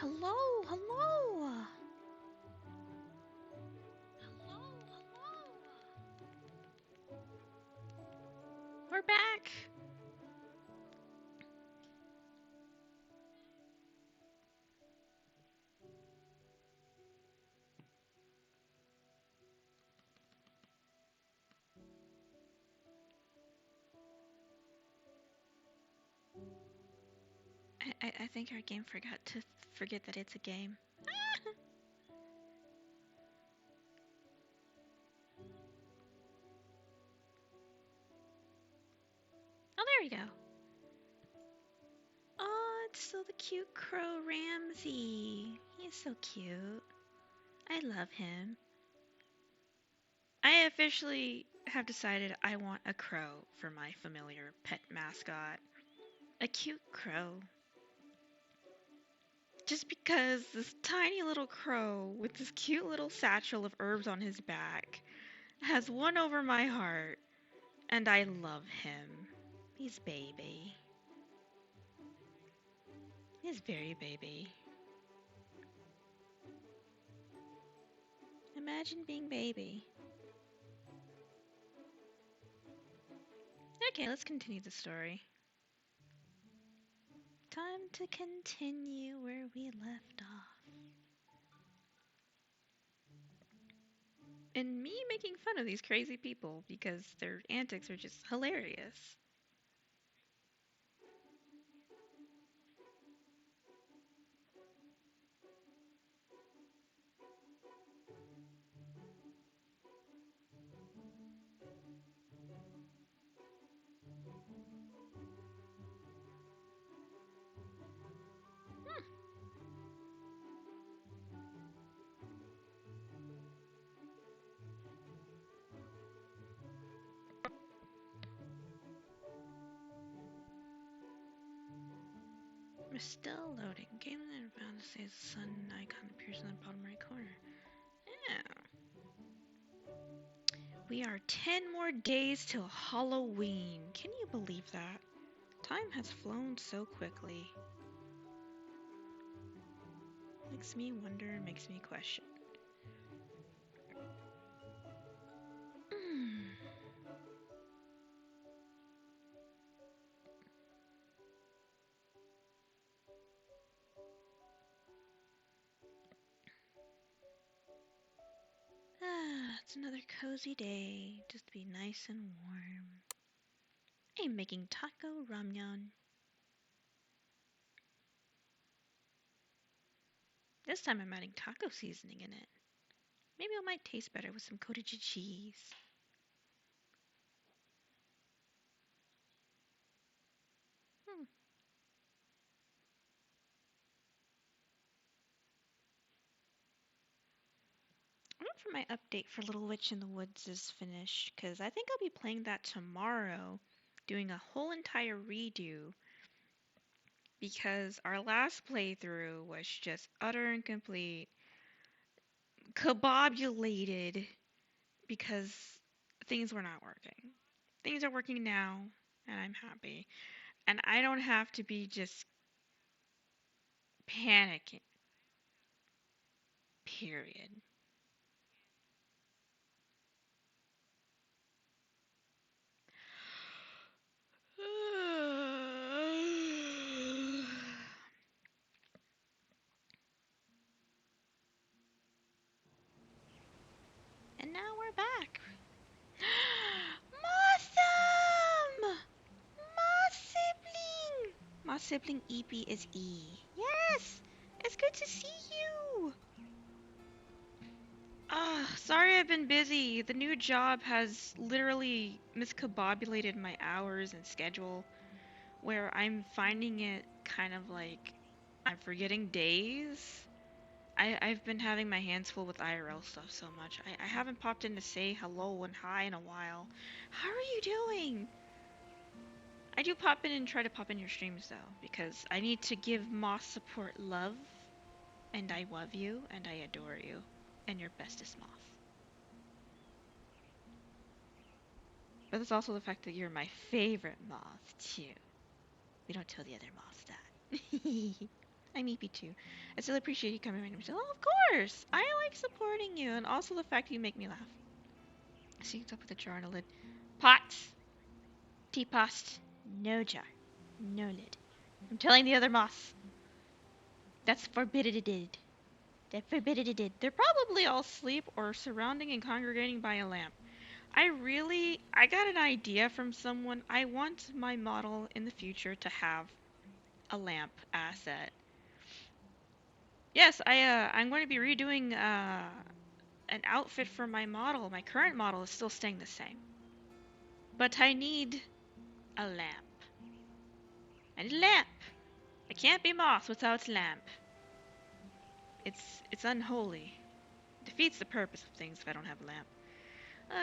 Hello, hello. We're back. I think our game forgot to forget that it's a game. Oh, there we go. Oh, it's still the cute crow Ramsey. He's so cute. I love him. I officially have decided I want a crow for my familiar pet mascot. A cute crow. Just because this tiny little crow with this cute little satchel of herbs on his back has won over my heart, and I love him. He's baby. He's very baby. Imagine being baby. Okay, let's continue the story. Time to continue where we left off. And me making fun of these crazy people because their antics are just hilarious. We're still loading. Game that found to say the sun icon appears in the bottom right corner. Yeah. We are 10 more days till Halloween. Can you believe that? Time has flown so quickly. Makes me wonder, makes me question. It's another cozy day. Just be nice and warm. I'm making taco ramyun. This time I'm adding taco seasoning in it. Maybe it might taste better with some cottage cheese. Hmm. I wait for my update for Little Witch in the Woods is finished, because I think I'll be playing that tomorrow, doing a whole entire redo, because our last playthrough was just utter and complete, kabobulated, because things were not working. Things are working now, and I'm happy. And I don't have to be just panicking. Period. And now we're back. Awesome! My sibling! My sibling EP is E. Yes! It's good to see you! Sorry I've been busy. The new job has literally miscombobulated my hours and schedule, where I'm finding it kind of like I'm forgetting days. I've been having my hands full with IRL stuff so much. I haven't popped in to say hello and hi in a while. How are you doing? I do pop in and try to pop in your streams though, because I need to give Moss support love, and I love you, and I adore you, and your bestest Moth. But it's also the fact that you're my favorite Moth too. We don't tell the other Moths that. I'm EP too. I still appreciate you coming around and saying, oh, of course! I like supporting you, and also the fact you make me laugh. See, it's up with a jar and a lid. Pots! Teapot. No jar. No lid. I'm telling the other moths. That's forbidden. That forbidden. They're probably all asleep or surrounding and congregating by a lamp. I got an idea from someone. I want my model in the future to have a lamp asset. Yes, I'm going to be redoing an outfit for my model. My current model is still staying the same. But I need a lamp. I need a lamp. I can't be moth without lamp. It's unholy. It defeats the purpose of things if I don't have a lamp.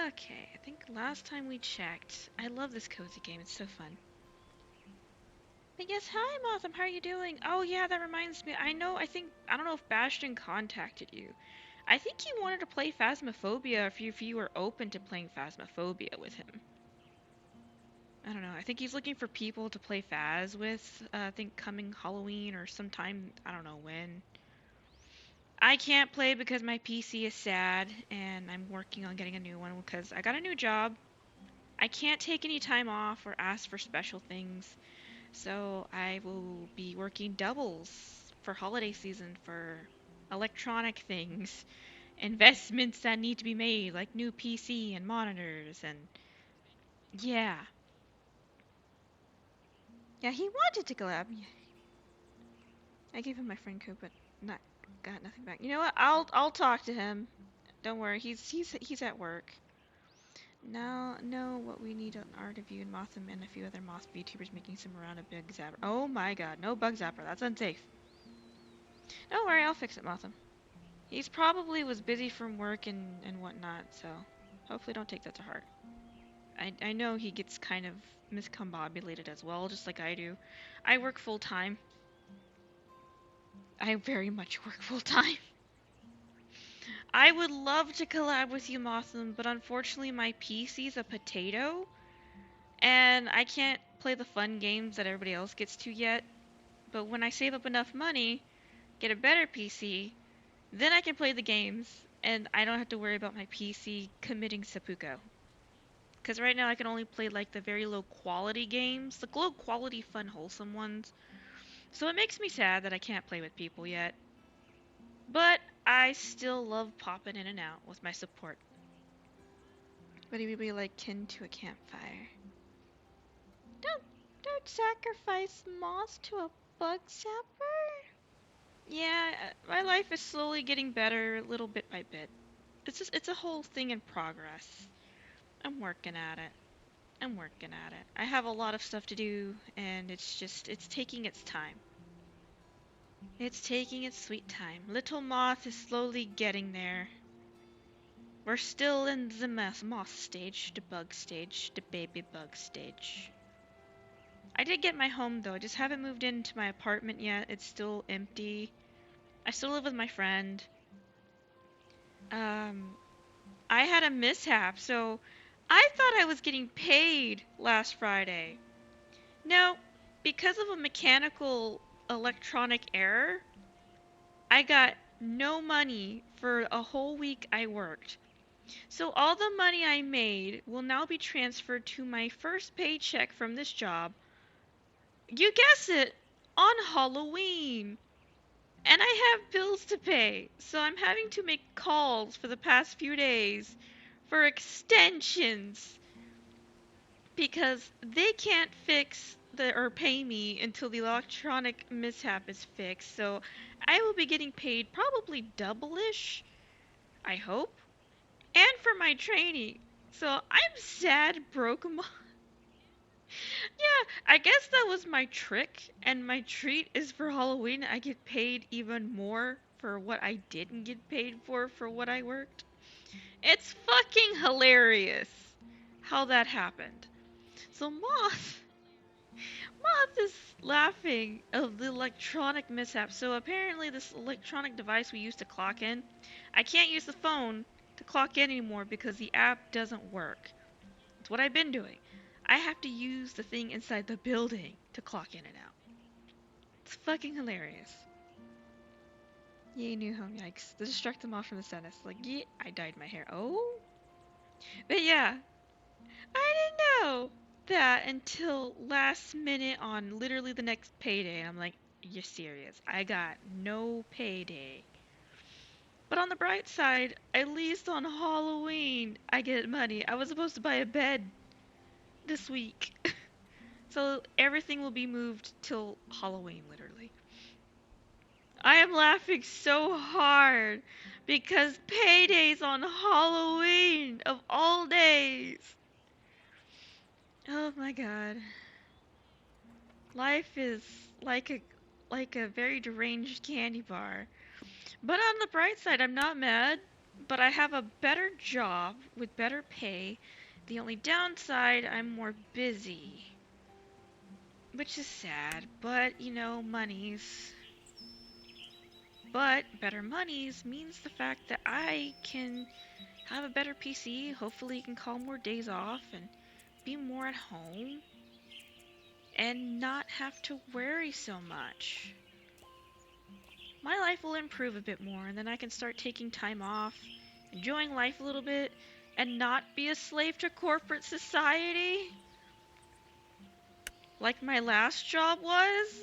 Okay, I think last time we checked. I love this cozy game. It's so fun. But yes, hi Motham, how are you doing? Oh yeah, that reminds me. I don't know if Bastion contacted you. I think he wanted to play Phasmophobia if you were open to playing Phasmophobia with him. I don't know. I think he's looking for people to play Phas with. I think coming Halloween or sometime, I don't know when. I can't play because my PC is sad and I'm working on getting a new one because I got a new job. I can't take any time off or ask for special things. So I will be working doubles for holiday season for electronic things, investments that need to be made, like new PC and monitors, and yeah. Yeah, he wanted to collab. I gave him my friend code, but not got nothing back. You know what? I'll talk to him. Don't worry, he's at work. Now know what we need on art of you and Motham and a few other moth VTubers making some around a bug zapper. Oh my god, no bug zapper, that's unsafe. Don't worry, I'll fix it, Motham. He's probably was busy from work and whatnot, so hopefully don't take that to heart. I know he gets kind of miscombobulated as well, just like I do. I work full time. I very much work full time. I would love to collab with you, Motham, but unfortunately my PC's a potato, and I can't play the fun games that everybody else gets to yet. But when I save up enough money, get a better PC, then I can play the games, and I don't have to worry about my PC committing seppuku. Because right now I can only play like the very low quality games, the low quality, fun, wholesome ones. So it makes me sad that I can't play with people yet. But I still love popping in and out with my support. But he would be like kin to a campfire. Don't sacrifice moss to a bug zapper. Yeah, my life is slowly getting better, little bit by bit. It's a whole thing in progress. I'm working at it. I'm working at it. I have a lot of stuff to do, and it's taking its time. It's taking its sweet time. Little Moth is slowly getting there. We're still in the moth stage, the bug stage, the baby bug stage. I did get my home though, I just haven't moved into my apartment yet. It's still empty. I still live with my friend. I had a mishap, so I thought I was getting paid last Friday. No, because of a mechanical electronic error, I got no money for a whole week I worked. So all the money I made will now be transferred to my first paycheck from this job. You guess it, on Halloween. And I have bills to pay, so I'm having to make calls for the past few days for extensions because they can't fix or pay me until the electronic mishap is fixed. So I will be getting paid probably double-ish, I hope, and for my training. So I'm sad, broke. Yeah, I guess that was my trick, and my treat is for Halloween I get paid even more for what I didn't get paid for what I worked. It's fucking hilarious how that happened. So Moth is laughing of the electronic mishap. So apparently this electronic device we use to clock in, I can't use the phone to clock in anymore because the app doesn't work. It's what I've been doing. I have to use the thing inside the building to clock in and out. It's fucking hilarious. Yay, new home, yikes. This struck them off from the sentence. Like, yeah, I dyed my hair. Oh? But yeah, I didn't know that until last minute on literally the next payday. I'm like, you're serious. I got no payday. But on the bright side, at least on Halloween, I get money. I was supposed to buy a bed this week. So everything will be moved till Halloween, literally. I am laughing so hard because payday's on Halloween of all days. Oh my god. Life is like a like a very deranged candy bar. But on the bright side, I'm not mad, but I have a better job with better pay. The only downside, I'm more busy. Which is sad, but you know, monies. But better monies means the fact that I can have a better PC, hopefully can call more days off and be more at home and not have to worry so much. My life will improve a bit more and then I can start taking time off, enjoying life a little bit, and not be a slave to corporate society like my last job was.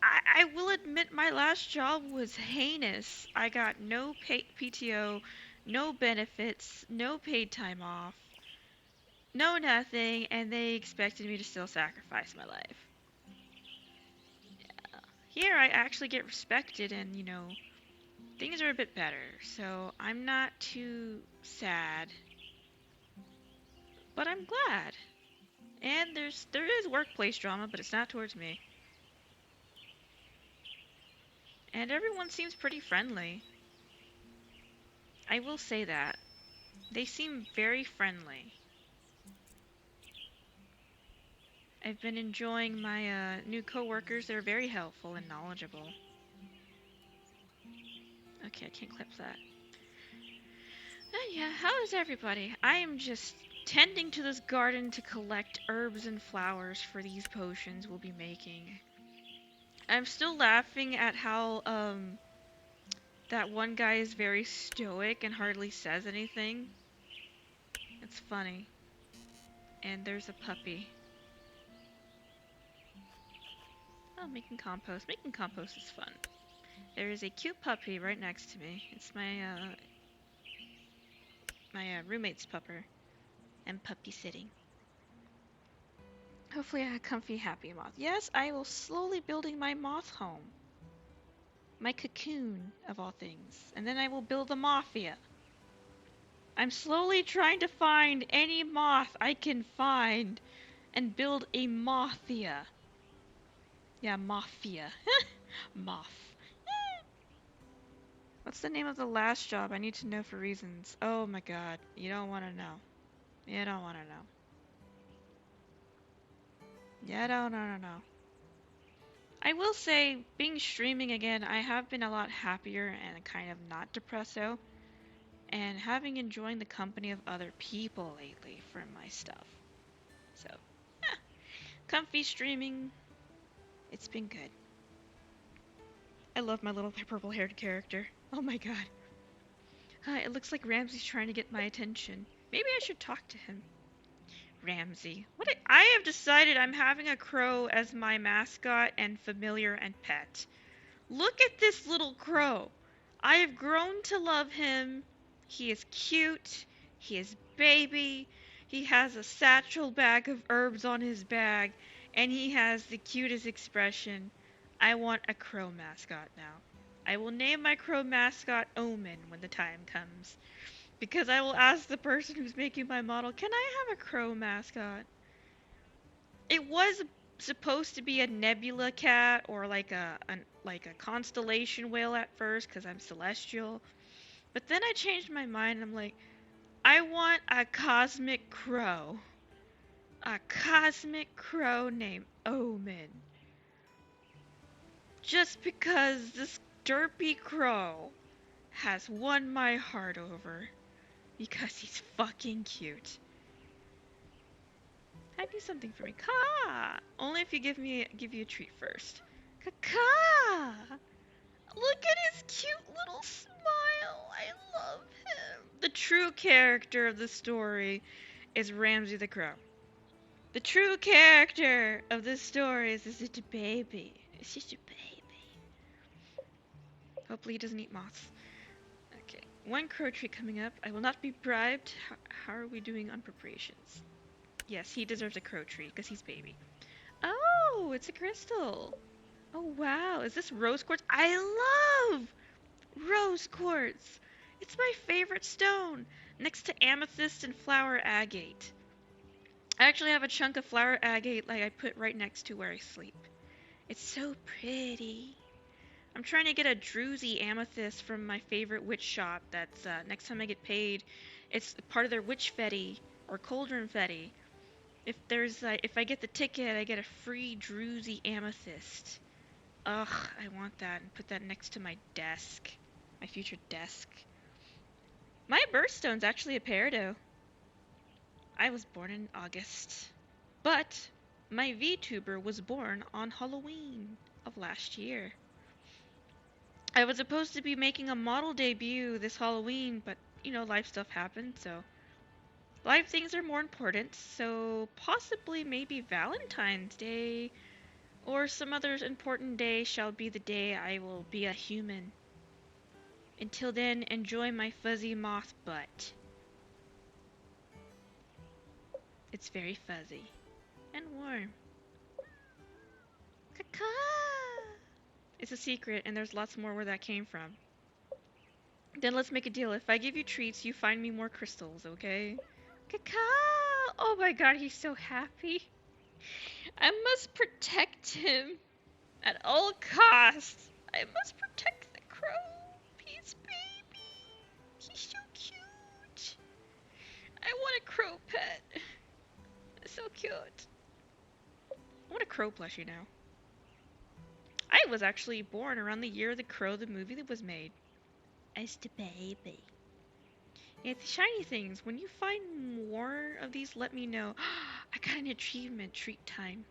I will admit my last job was heinous. I got no PTO, no benefits, no paid time off, no nothing, and they expected me to still sacrifice my life. Here I actually get respected and, you know, things are a bit better, so I'm not too sad. But I'm glad. And there is workplace drama, but it's not towards me. And everyone seems pretty friendly. I will say that. They seem very friendly. I've been enjoying my new coworkers. They're very helpful and knowledgeable. Okay, I can't clip that. Yeah, how is everybody? I am just tending to this garden to collect herbs and flowers for these potions we'll be making. I'm still laughing at how, that one guy is very stoic and hardly says anything. It's funny. And there's a puppy. Oh, making compost. Making compost is fun. There is a cute puppy right next to me. It's my roommate's pupper. I'm puppy sitting. Hopefully a comfy, happy moth. Yes, I will slowly building my moth home. My cocoon, of all things. And then I will build a mafia. I'm slowly trying to find any moth I can find and build a mafia. Yeah, mafia. Moth. What's the name of the last job? I need to know for reasons. Oh my god. You don't want to know. You don't want to know. You don't want to know. I will say, being streaming again, I have been a lot happier and kind of not depresso. And having enjoying the company of other people lately for my stuff. So, yeah. Comfy streaming. It's been good. I love my little purple-haired character. Oh my god. It looks like Ramsey's trying to get my attention. Maybe I should talk to him. Ramsey. I have decided I'm having a crow as my mascot and familiar and pet. Look at this little crow. I have grown to love him. He is cute. He is baby. He has a satchel bag of herbs on his bag. And he has the cutest expression. I want a crow mascot now. I will name my crow mascot Omen when the time comes. Because I will ask the person who's making my model, can I have a crow mascot? It was supposed to be a nebula cat or like a constellation whale at first because I'm celestial. But then I changed my mind and I'm like, I want a cosmic crow. A cosmic crow named Omen. Just because this derpy crow has won my heart over. Because he's fucking cute. Do something for me. Ka! Only if you give you a treat first. Ka-ka! Look at his cute little smile. I love him. The true character of the story is Ramsay the Crow. The true character of this story is this little baby. It's just a baby. Hopefully he doesn't eat moths. Okay. One crow tree coming up. I will not be bribed. How are we doing on preparations? Yes, he deserves a crow tree because he's baby. Oh, it's a crystal. Oh, wow. Is this rose quartz? I love rose quartz. It's my favorite stone, next to amethyst and flower agate. I actually have a chunk of flower agate like I put right next to where I sleep. It's so pretty. I'm trying to get a druzy amethyst from my favorite witch shop. That's next time I get paid, it's part of their witch fetty or cauldron fetty. If I get the ticket, I get a free druzy amethyst. Ugh, I want that and put that next to my desk, my future desk. My birthstone's actually a peridot. I was born in August, but my VTuber was born on Halloween of last year. I was supposed to be making a model debut this Halloween, but life stuff happened, so life things are more important, so possibly maybe Valentine's Day or some other important day shall be the day I will be a human. Until then, enjoy my fuzzy moth butt. It's very fuzzy and warm. Caca! It's a secret, and there's lots more where that came from. Then let's make a deal. If I give you treats, you find me more crystals, okay? Caca! Oh my god, he's so happy. I must protect him at all costs. I must protect the crow. He's baby. He's so cute. I want a crow pet. It's so cute. I want a crow plushie now. I was actually born around the year The Crow, the movie that was made. As the baby. Yeah, the shiny things. When you find more of these, let me know. I got an achievement. Treat time.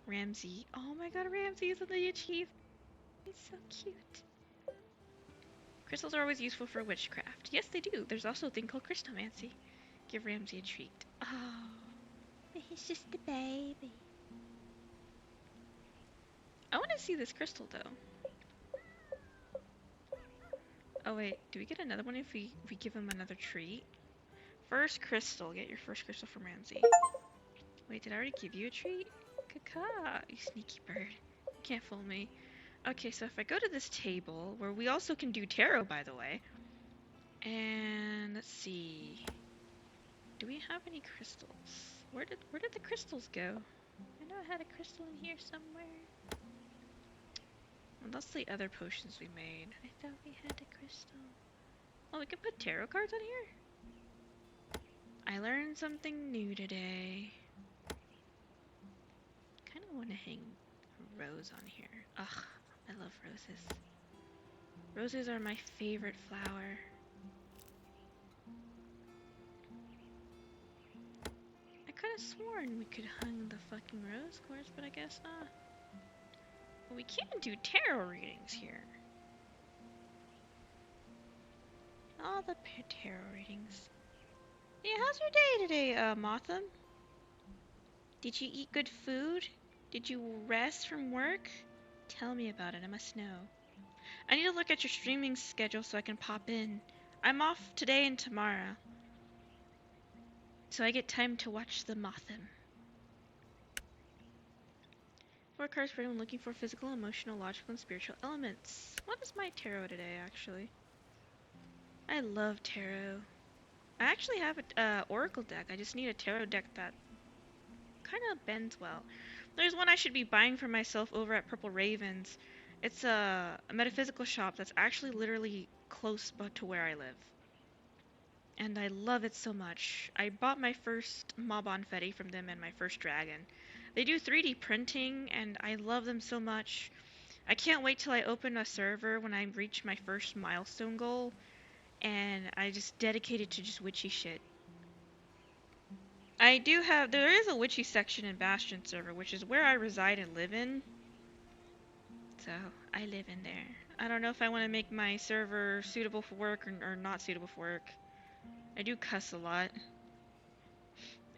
Ramsay. Oh my god, Ramsay is in the achievement. He's so cute. Crystals are always useful for witchcraft. Yes, they do. There's also a thing called crystalmancy. Give Ramsay a treat. Oh, but he's just a baby. I want to see this crystal, though. Oh, wait. Do we get another one if we give him another treat? First crystal. Get your first crystal from Ramsay. Wait, did I already give you a treat? Caca, you sneaky bird. You can't fool me. Okay, so if I go to this table, where we also can do tarot, by the way. And let's see. Do we have any crystals? Where did the crystals go? I know I had a crystal in here somewhere. Well, that's the other potions we made. I thought we had a crystal. Oh, we can put tarot cards on here? I learned something new today. Kind of want to hang a rose on here. Ugh, I love roses. Roses are my favorite flower. I could have sworn we could hang the fucking rose quartz, but I guess not. Well, we can't do tarot readings here. All the tarot readings. Yeah, how's your day today, Motham? Did you eat good food? Did you rest from work? Tell me about it, I must know. I need to look at your streaming schedule so I can pop in. I'm off today and tomorrow, so I get time to watch the Motham. 4 cards for anyone looking for physical, emotional, logical, and spiritual elements. What is my tarot today, actually? I love tarot. I actually have an oracle deck. I just need a tarot deck that kind of bends well. There's one I should be buying for myself over at Purple Ravens. It's a metaphysical shop that's actually literally close to where I live. And I love it so much. I bought my first Mabon Fetty from them and my first dragon. They do 3D printing and I love them so much. I can't wait till I open a server when I reach my first milestone goal. And I just dedicate it to just witchy shit. There is a witchy section in Bastion server, which is where I reside and live in. So, I live in there. I don't know if I want to make my server suitable for work or not suitable for work. I do cuss a lot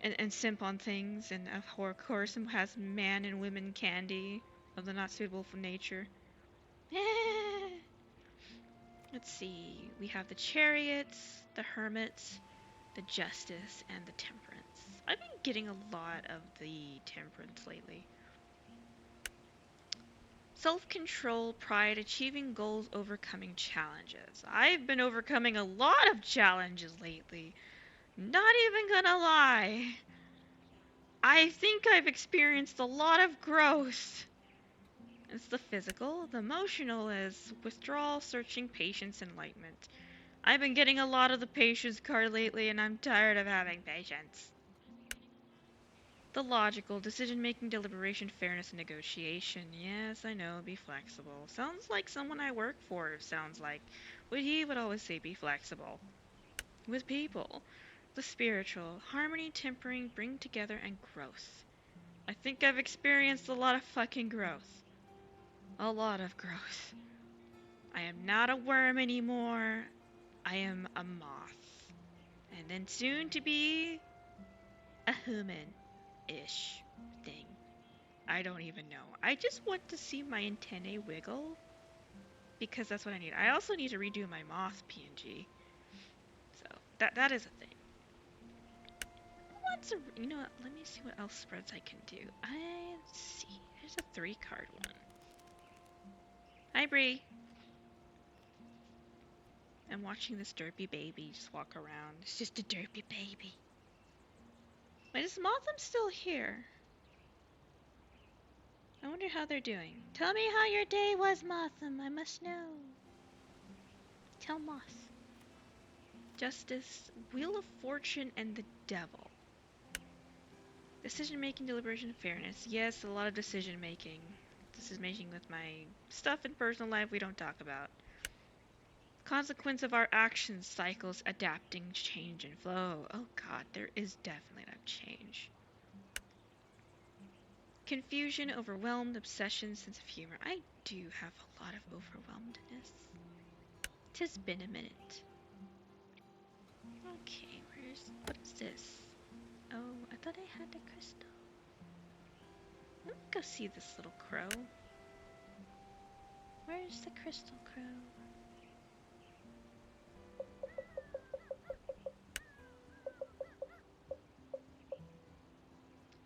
and simp on things, and of course it has man and women candy of the not suitable for nature. Let's see. We have the chariots, the hermits, the justice, and the temperance. I've been getting a lot of the temperance lately. Self-control, pride, achieving goals, overcoming challenges. I've been overcoming a lot of challenges lately. Not even gonna lie. I think I've experienced a lot of growth. It's the physical. The emotional is withdrawal, searching, patience, enlightenment. I've been getting a lot of the patience card lately, and I'm tired of having patience. The logical, decision-making, deliberation, fairness, and negotiation. Yes, I know, be flexible. Sounds like someone I work for sounds like. What he would always say, be flexible. With people. The spiritual, harmony, tempering, bring together, and growth. I think I've experienced a lot of fucking growth. A lot of growth. I am not a worm anymore. I am a moth. And then soon to be a human-ish thing. I don't even know. I just want to see my antennae wiggle. Because that's what I need. I also need to redo my moth PNG. So, that is a thing. You know what? Let me see what else spreads I can do. Let's see. Here's a 3-card one. Hi, Bree. I'm watching this derpy baby just walk around. It's just a derpy baby. Wait, is Motham still here? I wonder how they're doing. Tell me how your day was, Motham. I must know. Tell Moth. Justice, Wheel of Fortune, and the Devil. Decision-making, deliberation, fairness. Yes, a lot of decision-making. Decision-making with my stuff in personal life we don't talk about. Consequence of our actions, cycles, adapting, change, and flow. Oh god, there is definitely enough change. Confusion, overwhelmed, obsession, sense of humor. I do have a lot of overwhelmedness. Tis been a minute. Okay, what is this? Oh, I thought I had the crystal. Let me go see this little crow. Where's the crystal crow?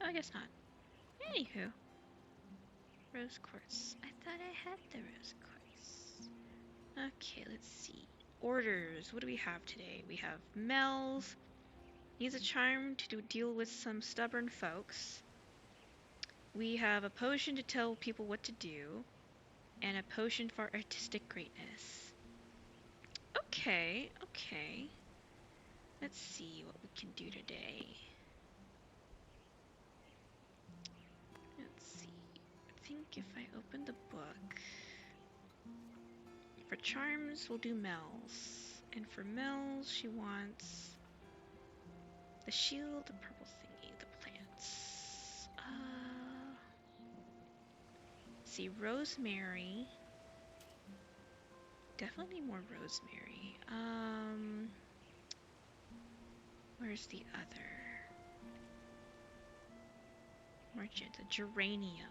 Oh, I guess not. Anywho. Rose quartz. I thought I had the rose quartz. Okay, let's see. Orders. What do we have today? We have Mel's. Needs a charm to deal with some stubborn folks. We have a potion to tell people what to do. And a potion for artistic greatness. Okay, okay. Let's see what we can do today. Let's see. I think if I open the book... For charms, we'll do Mel's. And for Mel's, she wants... the shield, the purple thingy, the plants. See, rosemary. Definitely need more rosemary. Where's the other? Magenta, geranium.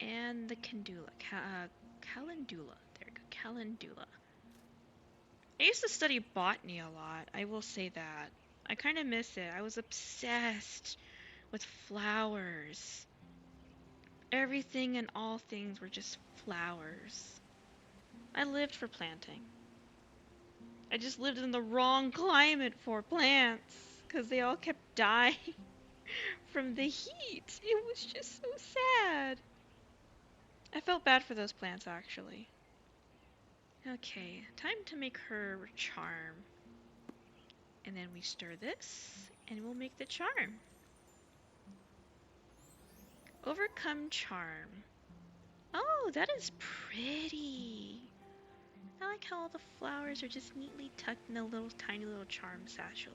And the calendula. Calendula. There we go, calendula. I used to study botany a lot, I will say that. I kind of miss it. I was obsessed with flowers. Everything and all things were just flowers. I lived for planting. I just lived in the wrong climate for plants, because they all kept dying from the heat. It was just so sad. I felt bad for those plants, actually. Okay, time to make her charm. And then we stir this, and we'll make the charm. Overcome charm. Oh, that is pretty. I like how all the flowers are just neatly tucked in a little tiny little charm satchel.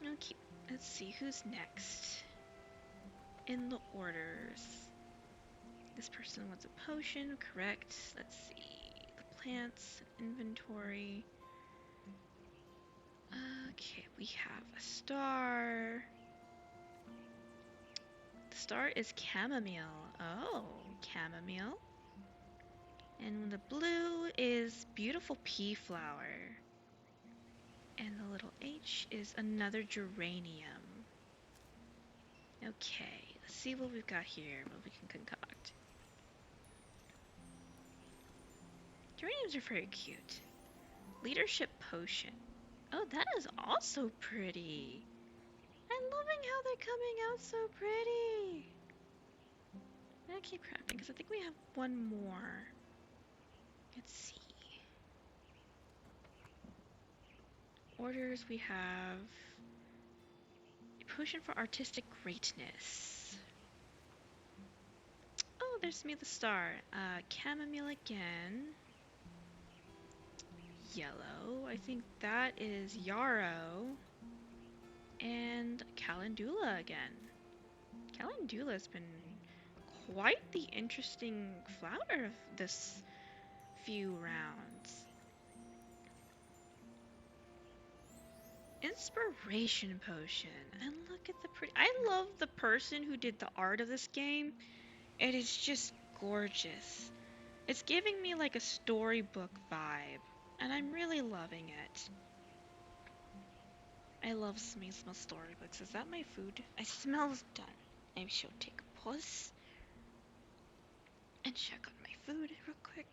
Okay, let's see who's next in the orders. This person wants a potion, correct. Let's see. The plants, inventory. Okay, we have a star. The star is chamomile. Oh, chamomile. And the blue is beautiful pea flower. And the little H is another geranium. Okay, let's see what we've got here, what we can concoct. Geraniums are very cute. Leadership potion. Oh, that is also pretty. I'm loving how they're coming out so pretty. I'm gonna keep crafting because I think we have one more. Let's see. Orders we have a potion for artistic greatness. Oh, there's me the star. Chamomile again. Yellow. I think that is yarrow. And Calendula again. Calendula has been quite the interesting flower of this few rounds. Inspiration potion. And look at the pretty. I love the person who did the art of this game. It is just gorgeous. It's giving me like a storybook vibe. And I'm really loving it. I love smell storybooks. Is that my food? I smells done. I shall take a pause and check on my food real quick.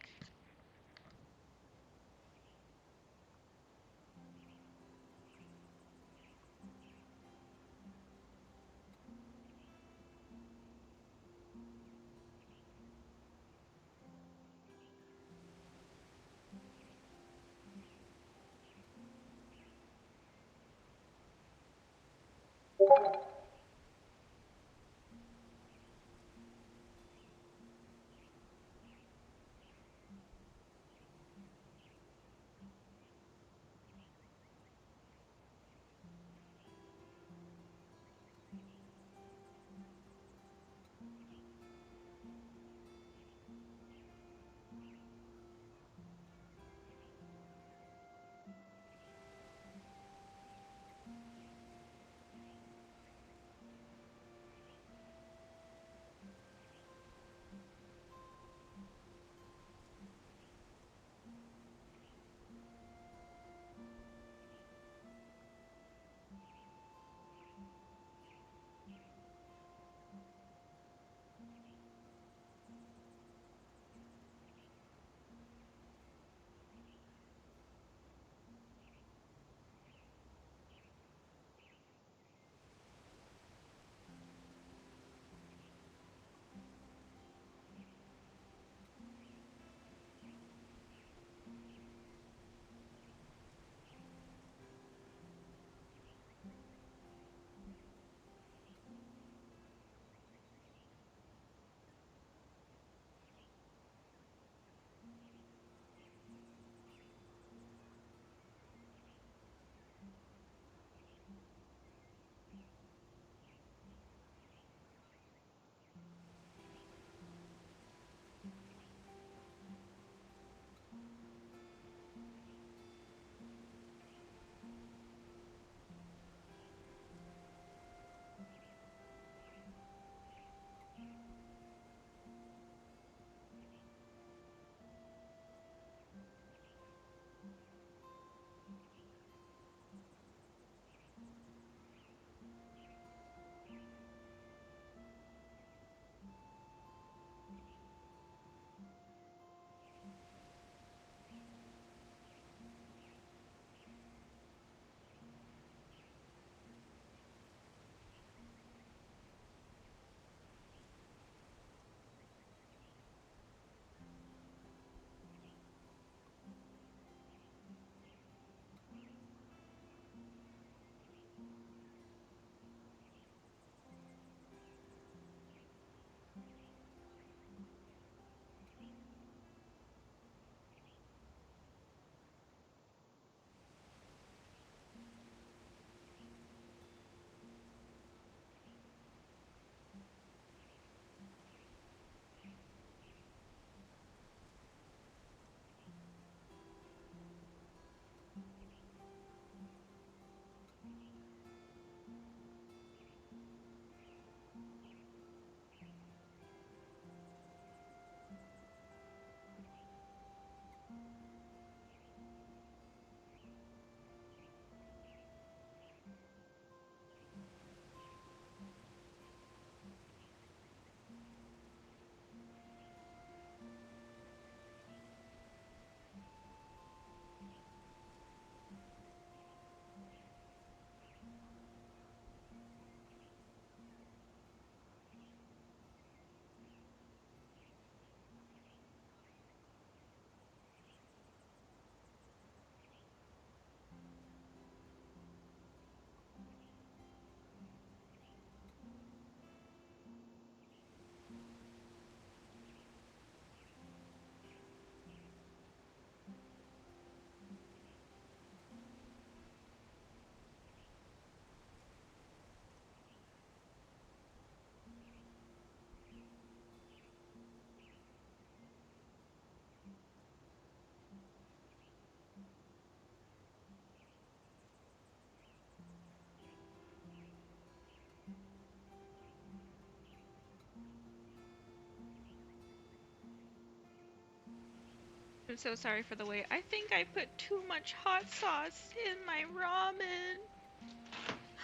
I'm so sorry for the wait. I think I put too much hot sauce in my ramen.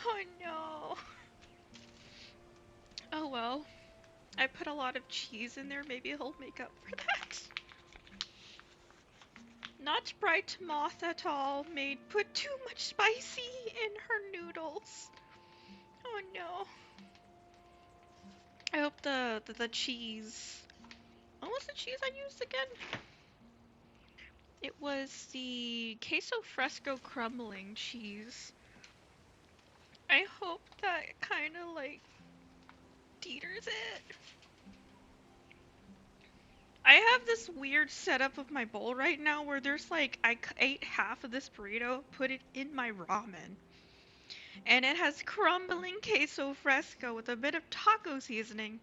Oh no. Oh well. I put a lot of cheese in there. Maybe it'll make up for that. Not bright moth at all. Maid put too much spicy in her noodles. Oh no. I hope the cheese. What was the cheese I used again? It was the queso fresco crumbling cheese. I hope that kind of like teeters it. I have this weird setup of my bowl right now where there's like I ate half of this burrito, put it in my ramen, and it has crumbling queso fresco with a bit of taco seasoning.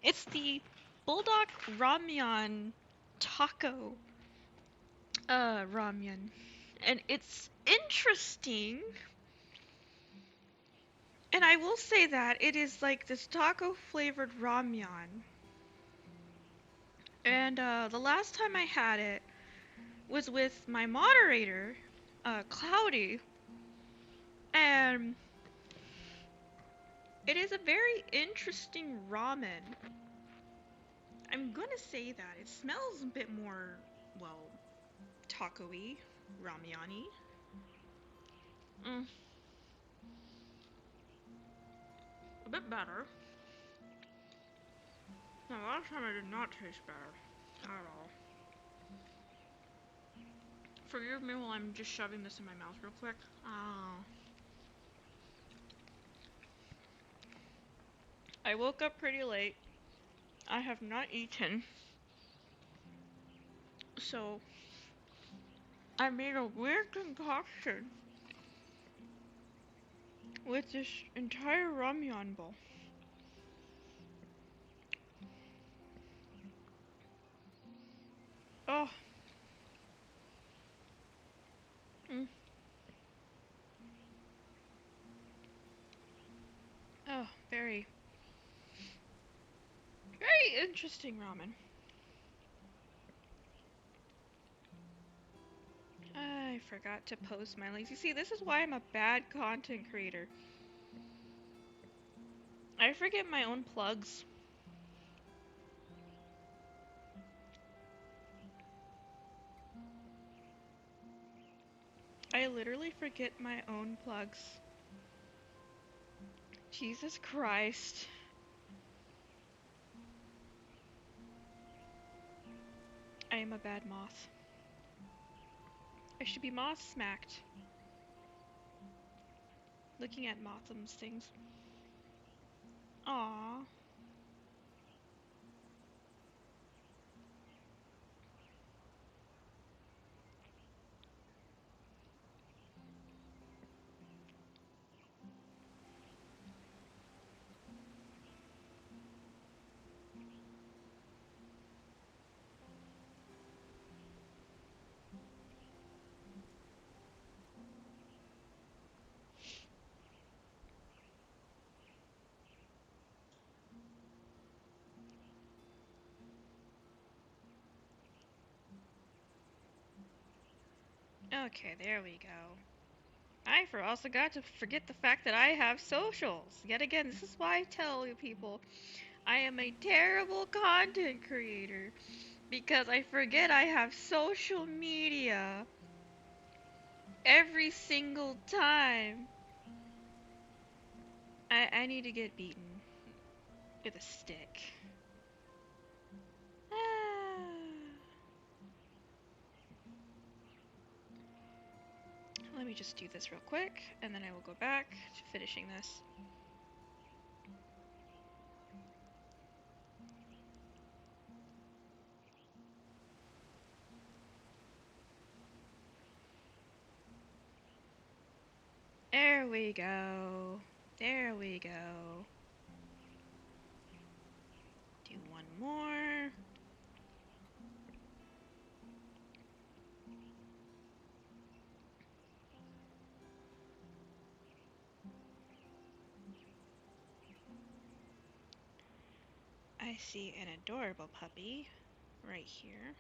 It's the Bulldog Ramyun taco ramen, and it's interesting. And I will say that it is like this taco flavored ramyun. And the last time I had it was with my moderator, Cloudy, and it is a very interesting ramen. I'm gonna say that it smells a bit more, well, taco-y, ramyun-y. A bit better. The last time I did not taste better at all. Forgive me while I'm just shoving this in my mouth real quick. I woke up pretty late. I have not eaten. So, I made a weird concoction with this entire ramyun bowl. Oh. Mm. Oh, very interesting ramen. I forgot to post my links. You see, this is why I'm a bad content creator. I forget my own plugs. I literally forget my own plugs. Jesus Christ. I am a bad moth. I should be moth smacked. Looking at Motham's things. Aww. Okay, there we go. I also got to forget the fact that I have socials. Yet again, this is why I tell you people, I am a terrible content creator. Because I forget I have social media every single time. I need to get beaten with a stick. Ah. Let me just do this real quick, and then I will go back to finishing this. There we go. There we go. Do one more. I see an adorable puppy right here.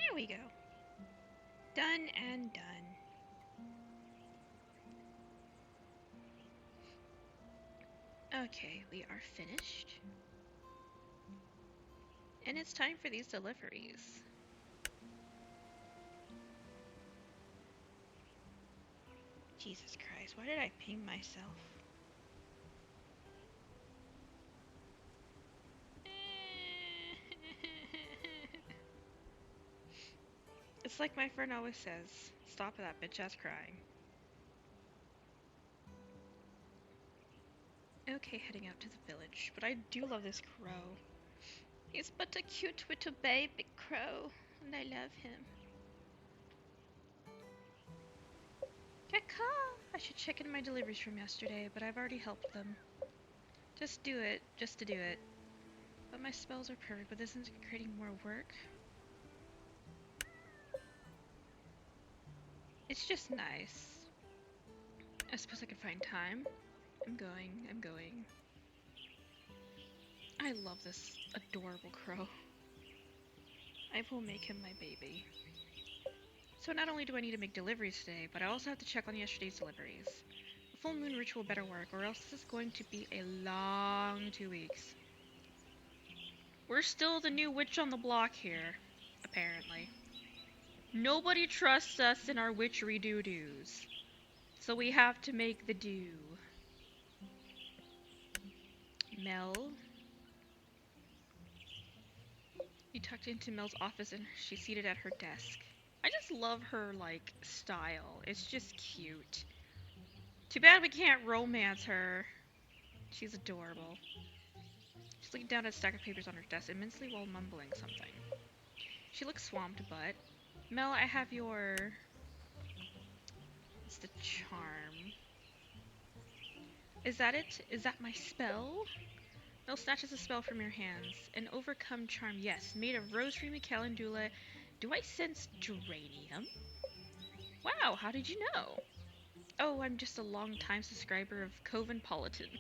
There we go. Done and done. Okay, we are finished. And it's time for these deliveries. Jesus Christ, why did I ping myself? It's like my friend always says, stop that bitch ass crying. Okay, heading out to the village, but I do love this crow. He's but a cute little baby crow, and I love him. Caw! I should check in my deliveries from yesterday, but I've already helped them. Just do it, just to do it. But my spells are perfect, but isn't it creating more work? It's just nice. I suppose I could find time. I'm going. I love this adorable crow. I will make him my baby. So not only do I need to make deliveries today, but I also have to check on yesterday's deliveries. The full moon ritual better work, or else this is going to be a long 2 weeks. We're still the new witch on the block here, apparently. Nobody trusts us in our witchery doo-doos. So we have to make the do. Mel. You tucked into Mel's office and she's seated at her desk. I just love her, like, style. It's just cute. Too bad we can't romance her. She's adorable. She's looking down at a stack of papers on her desk immensely while mumbling something. She looks swamped, but... Mel, I have your... It's the charm. Is that it? Is that my spell? Mel snatches a spell from your hands. An overcome charm, yes. Made of rosary calendula. Do I sense geranium? Wow, how did you know? Oh, I'm just a long-time subscriber of Covenpolitan.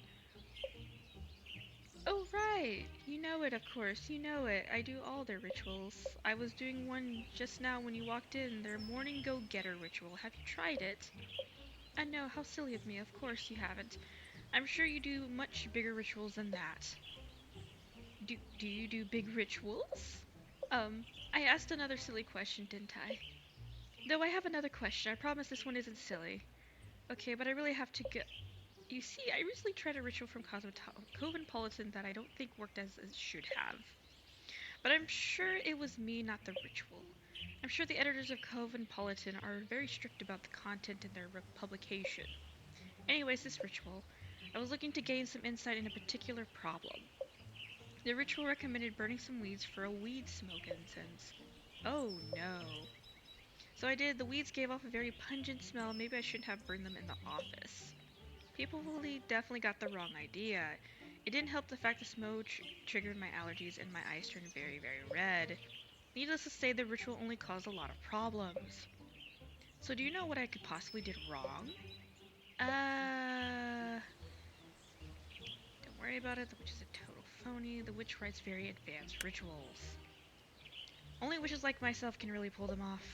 Oh, right. You know it, of course. You know it. I do all their rituals. I was doing one just now when you walked in, their morning go-getter ritual. Have you tried it? I know, how silly of me. Of course you haven't. I'm sure you do much bigger rituals than that. Do you do big rituals? I asked another silly question, didn't I? Though I have another question. I promise this one isn't silly. Okay, but I really have to go. You see, I recently tried a ritual from Covenpolitan that I don't think worked as it should have. But I'm sure it was me, not the ritual. I'm sure the editors of Covenpolitan are very strict about the content in their publication. Anyways, this ritual. I was looking to gain some insight in a particular problem. The ritual recommended burning some weeds for a weed smoke incense. Oh no. So I did. The weeds gave off a very pungent smell. Maybe I shouldn't have burned them in the office. People really definitely got the wrong idea. It didn't help the fact the smoke triggered my allergies and my eyes turned very, very red. Needless to say, the ritual only caused a lot of problems. So do you know what I could possibly did wrong? Don't worry about it. The witch is a total phony. The witch writes very advanced rituals. Only witches like myself can really pull them off.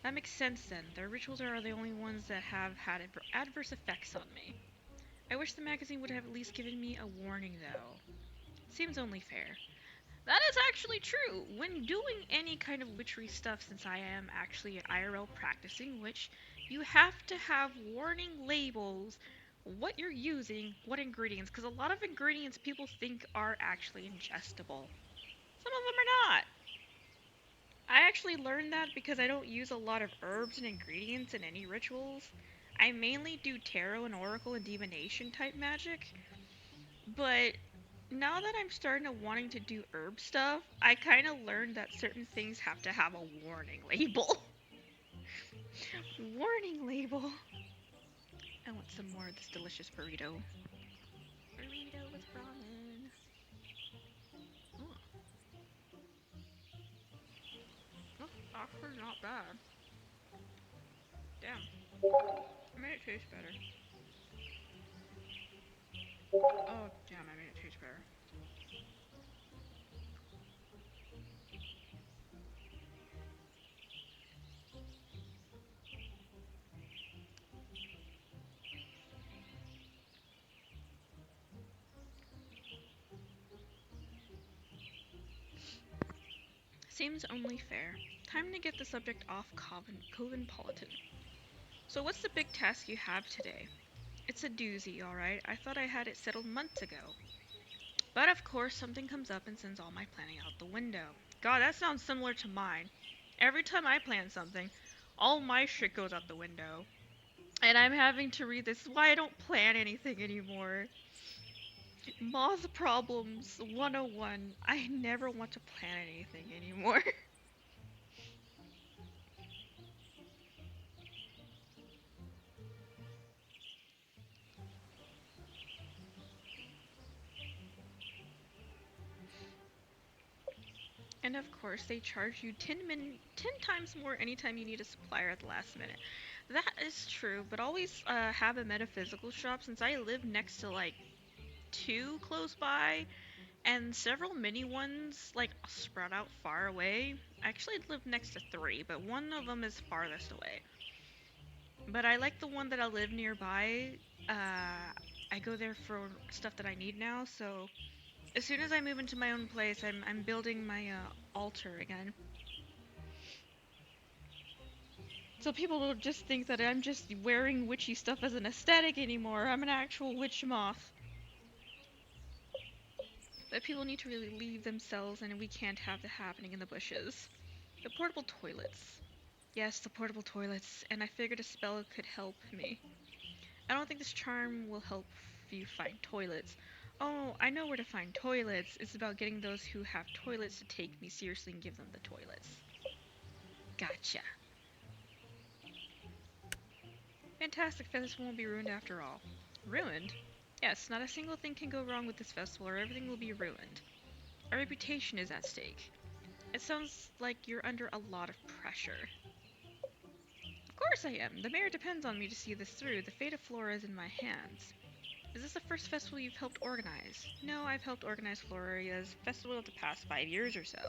That makes sense then. Their rituals are the only ones that have had adverse effects on me. I wish the magazine would have at least given me a warning though. Seems only fair. That is actually true. When doing any kind of witchery stuff, since I am actually an IRL practicing witch, you have to have warning labels, what you're using, what ingredients, because a lot of ingredients people think are actually ingestible. Some of them are not. I actually learned that because I don't use a lot of herbs and ingredients in any rituals. I mainly do tarot and oracle and divination type magic, but now that I'm starting to wanting to do herb stuff, I kind of learned that certain things have to have a warning label. Warning label. I want some more of this delicious burrito. Burrito with ramen. Oh, that's actually not bad. Damn. I made it taste better. Oh, damn, I made it taste better. Seems only fair. Time to get the subject off Coven Politan. So what's the big task you have today? It's a doozy, alright. I thought I had it settled months ago. But of course, something comes up and sends all my planning out the window. God, that sounds similar to mine. Every time I plan something, all my shit goes out the window. And I'm having to read this. This is why I don't plan anything anymore. Moth Problems 101. I never want to plan anything anymore. And of course, they charge you 10 times more anytime you need a supplier at the last minute. That is true, but always have a metaphysical shop since I live next to like two close by and several mini ones like spread out far away. I actually live next to three, but one of them is farthest away. But I like the one that I live nearby. I go there for stuff that I need now, so as soon as I move into my own place, I'm building my altar again. So people don't just think that I'm just wearing witchy stuff as an aesthetic anymore. I'm an actual witch moth. But people need to really leave themselves, and we can't have that happening in the bushes. The portable toilets. Yes, the portable toilets, and I figured a spell could help me. I don't think this charm will help you find toilets. Oh, I know where to find toilets. It's about getting those who have toilets to take me seriously and give them the toilets. Gotcha. Fantastic, festival won't be ruined after all. Ruined? Yes, not a single thing can go wrong with this festival or everything will be ruined. Our reputation is at stake. It sounds like you're under a lot of pressure. Of course I am. The mayor depends on me to see this through. The fate of Flora is in my hands. Is this the first festival you've helped organize? No, I've helped organize Floria's festival the past 5 years or so.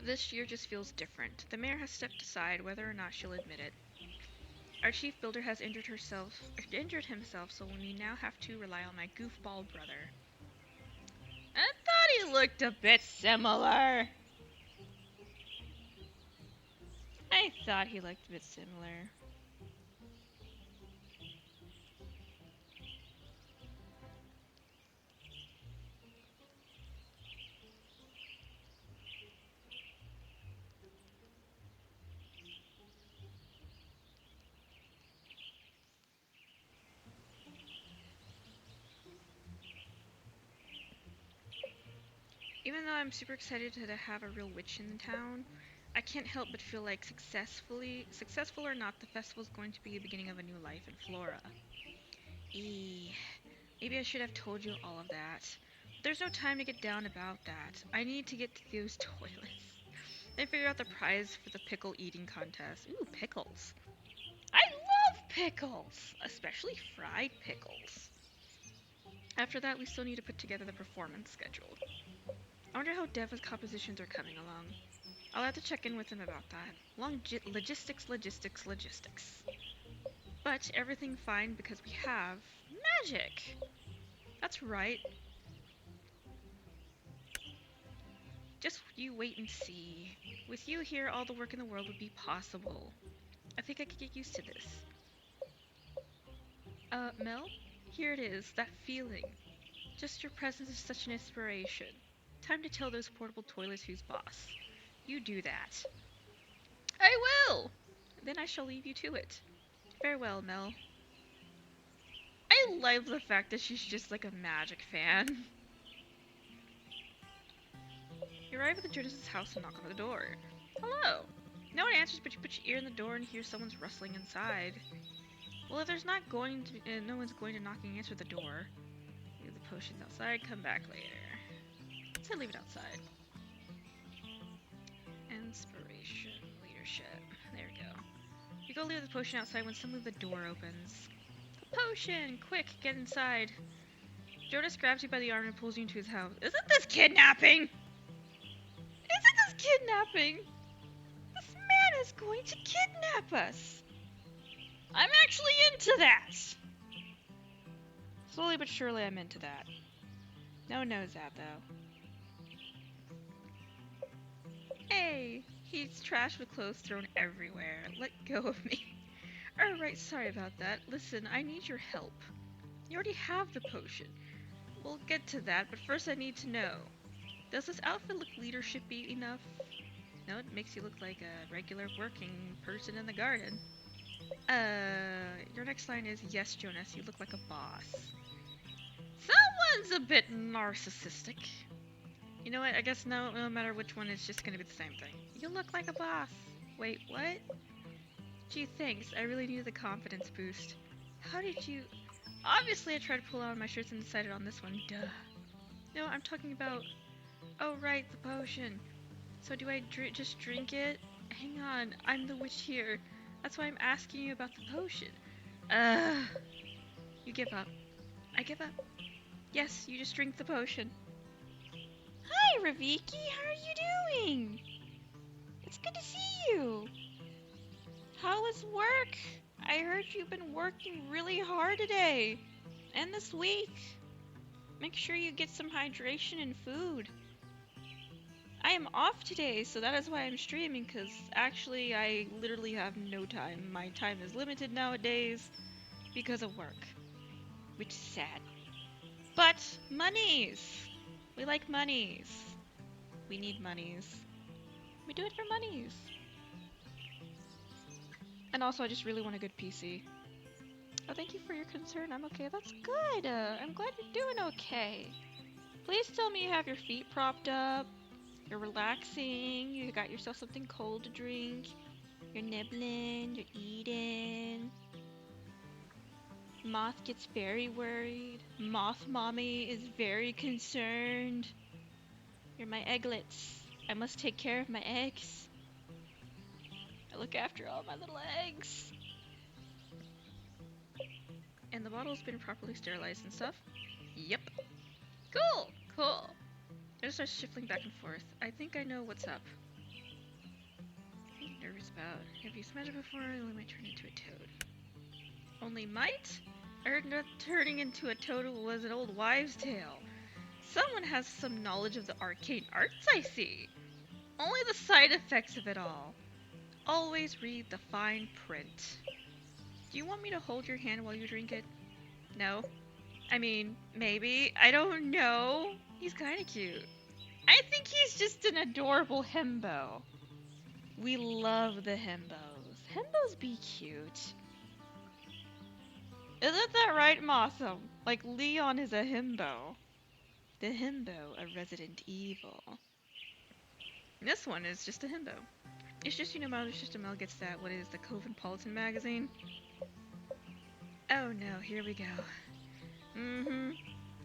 This year just feels different. The mayor has stepped aside, whether or not she'll admit it. Our chief builder has injured himself, so we now have to rely on my goofball brother. I thought he looked a bit similar. Even though I'm super excited to have a real witch in town, I can't help but feel like successful or not, the festival's going to be the beginning of a new life in Flora. Maybe I should have told you all of that. There's no time to get down about that. I need to get to those toilets. Then figure out the prize for the pickle eating contest. Ooh, pickles. I love pickles! Especially fried pickles. After that, we still need to put together the performance schedule. I wonder how Deva's compositions are coming along. I'll have to check in with him about that. Logistics. But everything fine because we have magic! That's right. Just you wait and see. With you here, all the work in the world would be possible. I think I could get used to this. Mel? Here it is, that feeling. Just your presence is such an inspiration. Time to tell those portable toilets who's boss. You do that. I will! Then I shall leave you to it. Farewell, Mel. I love the fact that she's just like a magic fan. You arrive at the Jonas' house and knock on the door. Hello. No one answers, but you put your ear in the door and hear someone's rustling inside. Well, if there's not going to, no one's going to knock and answer the door. Leave the potions outside. Come back later. So leave it outside. Inspiration, leadership. There we go. You go leave the potion outside when suddenly the door opens. The potion! Quick, get inside. Jonas grabs you by the arm and pulls you into his house. Isn't this kidnapping? Kidnapping? This man is going to kidnap us. I'm actually into that. Slowly but surely I'm into that. No one knows that though. Hey! He's trash with clothes thrown everywhere. Let go of me. Alright, sorry about that. Listen, I need your help. You already have the potion. We'll get to that, but first I need to know. Does this outfit look leadershipy enough? No, it makes you look like a regular working person in the garden. Your next line is, yes, Jonas, you look like a boss. Someone's a bit narcissistic. You know what, I guess no matter which one, it's just gonna be the same thing. You look like a boss. Wait, what? Gee, thanks, I really needed the confidence boost. How did you... Obviously I tried to pull out my shirts and decided on this one, duh. No, I'm talking about... Oh right, the potion. So do I just drink it? Hang on, I'm the witch here. That's why I'm asking you about the potion. You give up. I give up. Yes, you just drink the potion. Hi, Raviki, how are you doing? It's good to see you. How was work? I heard you've been working really hard today. And this week. Make sure you get some hydration and food. I am off today, so that is why I'm streaming, because actually I literally have no time. My time is limited nowadays because of work, which is sad. But monies! We like monies. We need monies. We do it for monies. And also, I just really want a good PC. Oh, thank you for your concern. I'm okay. That's good. I'm glad you're doing okay. Please tell me you have your feet propped up. You're relaxing. You got yourself something cold to drink. You're nibbling. You're eating. Moth gets very worried. Moth mommy is very concerned. You're my egglets. I must take care of my eggs. I look after all my little eggs. And the bottle's been properly sterilized and stuff? Yep. Cool, cool. I just start shuffling back and forth. I think I know what's up. What are you nervous about? Have you smashed it before? I only might turn into a toad. Only might? I heard that turning into a toad was an old wives' tale. Someone has some knowledge of the arcane arts, I see. Only the side effects of it all. Always read the fine print. Do you want me to hold your hand while you drink it? No? I mean, maybe. I don't know. He's kinda cute. I think he's just an adorable himbo. We love the himbos. Himbos be cute. Isn't that right, Motham? Like, Leon is a himbo. The himbo, a Resident Evil. And this one is just a himbo. It's just, you know, Mother's Sister Mel gets that, what is the Cosmopolitan magazine? Oh no, here we go. Mm-hmm.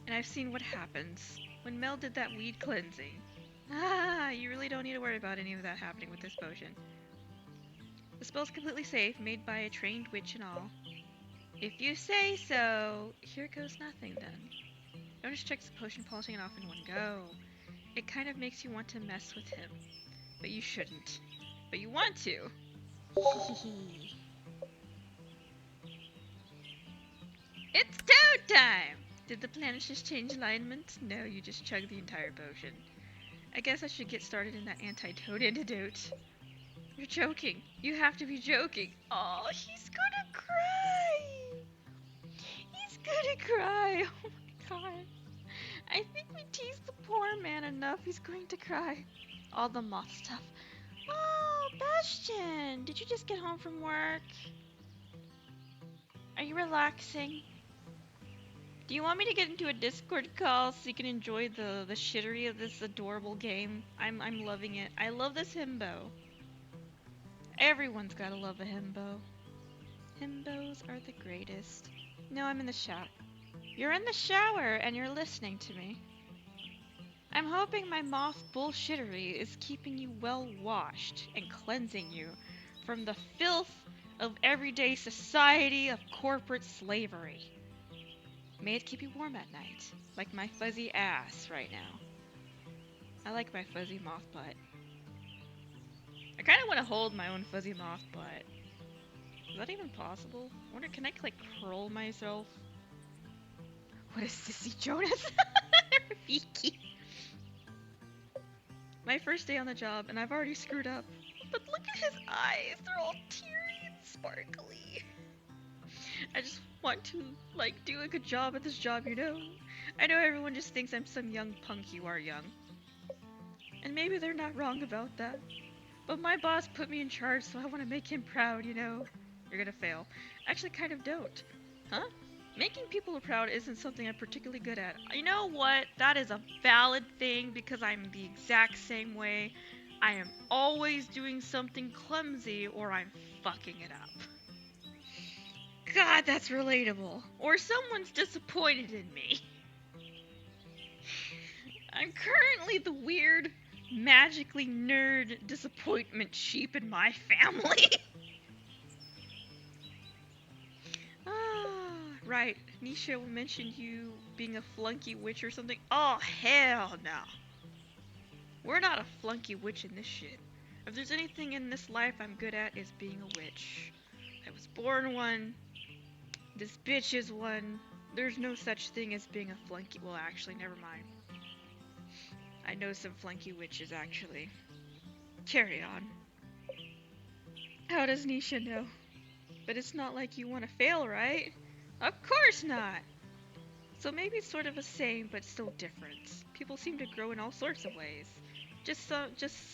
And I've seen what happens when Mel did that weed cleansing. Ah, you really don't need to worry about any of that happening with this potion. The spell's completely safe, made by a trained witch and all. If you say so, here goes nothing then. Jonas checks the potion, polishing it off in one go. It kind of makes you want to mess with him. But you shouldn't. But you want to. It's toad time! Did the planet just change alignment? No, you just chugged the entire potion. I guess I should get started in that anti-toad antidote. You're joking. You have to be joking. Oh, he's gonna cry! He's gonna cry! Oh my god. I think we teased the poor man enough. He's going to cry. All the moth stuff. Oh, Bastion! Did you just get home from work? Are you relaxing? Do you want me to get into a Discord call so you can enjoy the shittery of this adorable game? I'm loving it. I love this himbo. Everyone's gotta love a himbo. Himbos are the greatest. No, I'm in the shower. You're in the shower and you're listening to me. I'm hoping my moth bullshittery is keeping you well washed and cleansing you from the filth of everyday society of corporate slavery. May it keep you warm at night, like my fuzzy ass right now. I like my fuzzy moth butt. I kind of want to hold my own fuzzy moth butt. Is that even possible? I wonder, can I like curl myself? What is sissy Jonas? Rafiki. My first day on the job, and I've already screwed up. But look at his eyes. They're all teary and sparkly. I just want to, like, do a good job at this job, you know? I know everyone just thinks I'm some young punk. You are young. And maybe they're not wrong about that. But my boss put me in charge, so I want to make him proud, you know? You're gonna fail. Actually, kind of don't. Huh? Making people proud isn't something I'm particularly good at. You know what? That is a valid thing because I'm the exact same way. I am always doing something clumsy or I'm fucking it up. God, that's relatable. Or someone's disappointed in me. I'm currently the weird, magically nerd disappointment sheep in my family. Right. Nisha mentioned you being a flunky witch or something. Oh, hell no. We're not a flunky witch in this shit. If there's anything in this life I'm good at, is being a witch. I was born one. This bitch is one. There's no such thing as being a flunky. Well, actually, never mind. I know some flunky witches, actually. Carry on. How does Nisha know? But it's not like you want to fail, right? Of course not! So maybe it's sort of the same, but still different. People seem to grow in all sorts of ways. Just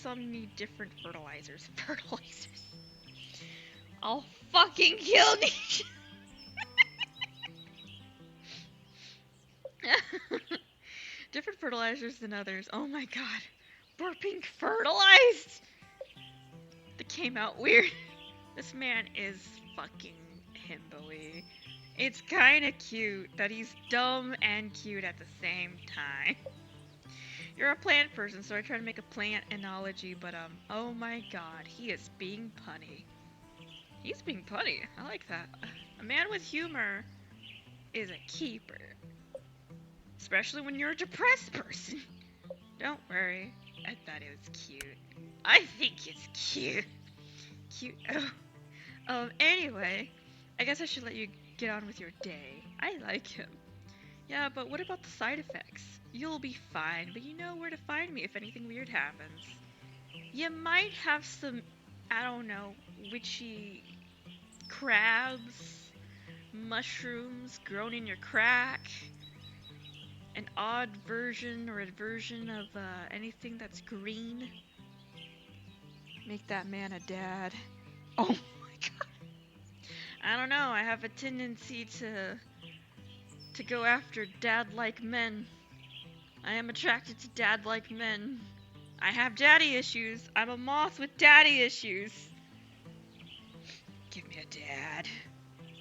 some need different fertilizers. Fertilizers. I'll fucking kill Nisha! Different fertilizers than others. Oh my god. We're being fertilized! That came out weird. This man is fucking himbo-y. It's kinda cute that he's dumb and cute at the same time. You're a plant person, so I try to make a plant analogy, but oh my god, he is being punny. He's being punny. I like that. A man with humor is a keeper. Especially when you're a depressed person. Don't worry. I thought it was cute. I think it's cute. Cute. Oh. Anyway, I guess I should let you get on with your day. I like him. Yeah, but what about the side effects? You'll be fine, but you know where to find me if anything weird happens. You might have some, I don't know, witchy crabs, mushrooms grown in your crack, an odd version or aversion of anything that's green. Make that man a dad. Oh my god. I don't know, I have a tendency to go after dad-like men. I am attracted to dad-like men. I have daddy issues. I'm a moth with daddy issues. Give me a dad.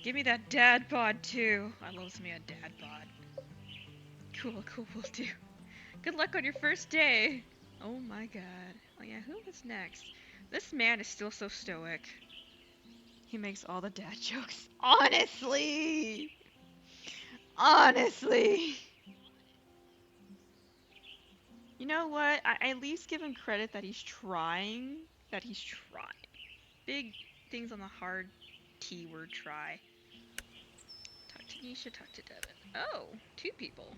Give me that dad bod too. I loves me a dad bod. Cool, will do. Good luck on your first day. Oh my god. Oh yeah, who was next? This man is still so stoic. He makes all the dad jokes. Honestly! You know what? I at least give him credit that he's trying. Big things on the hard T word try. Talk to Nisha, talk to Devin. Oh, 2 people.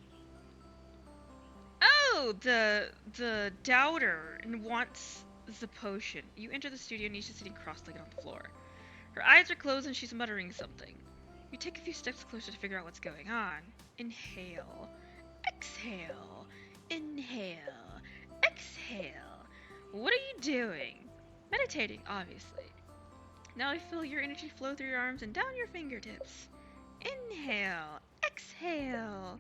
Oh, the doubter and wants the potion. You enter the studio, Nisha's sitting cross-legged on the floor. Her eyes are closed and she's muttering something. You take a few steps closer to figure out what's going on. Inhale. Exhale. Inhale. Exhale. What are you doing? Meditating, obviously. Now I feel your energy flow through your arms and down your fingertips. Inhale. Exhale.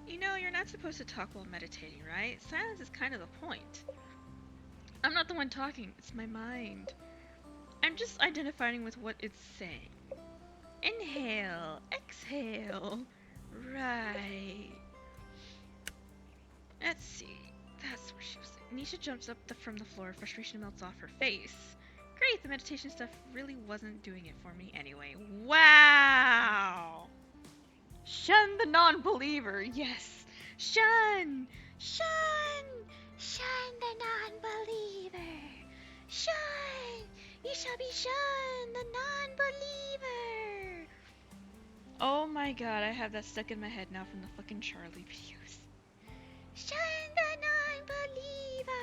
You know, you're not supposed to talk while meditating, right? Silence is kind of the point. I'm not the one talking, it's my mind. I'm just identifying with what it's saying. Inhale, exhale, right. Let's see, that's where she was saying. Nisha jumps up from the floor, frustration melts off her face. Great, the meditation stuff really wasn't doing it for me anyway. Wow! Shun the non-believer, yes. Shun! Shun! Shun the non-believer! Shun! You shall be shunned, the non-believer! Oh my god, I have that stuck in my head now from the fucking Charlie videos. Shun the non-believer!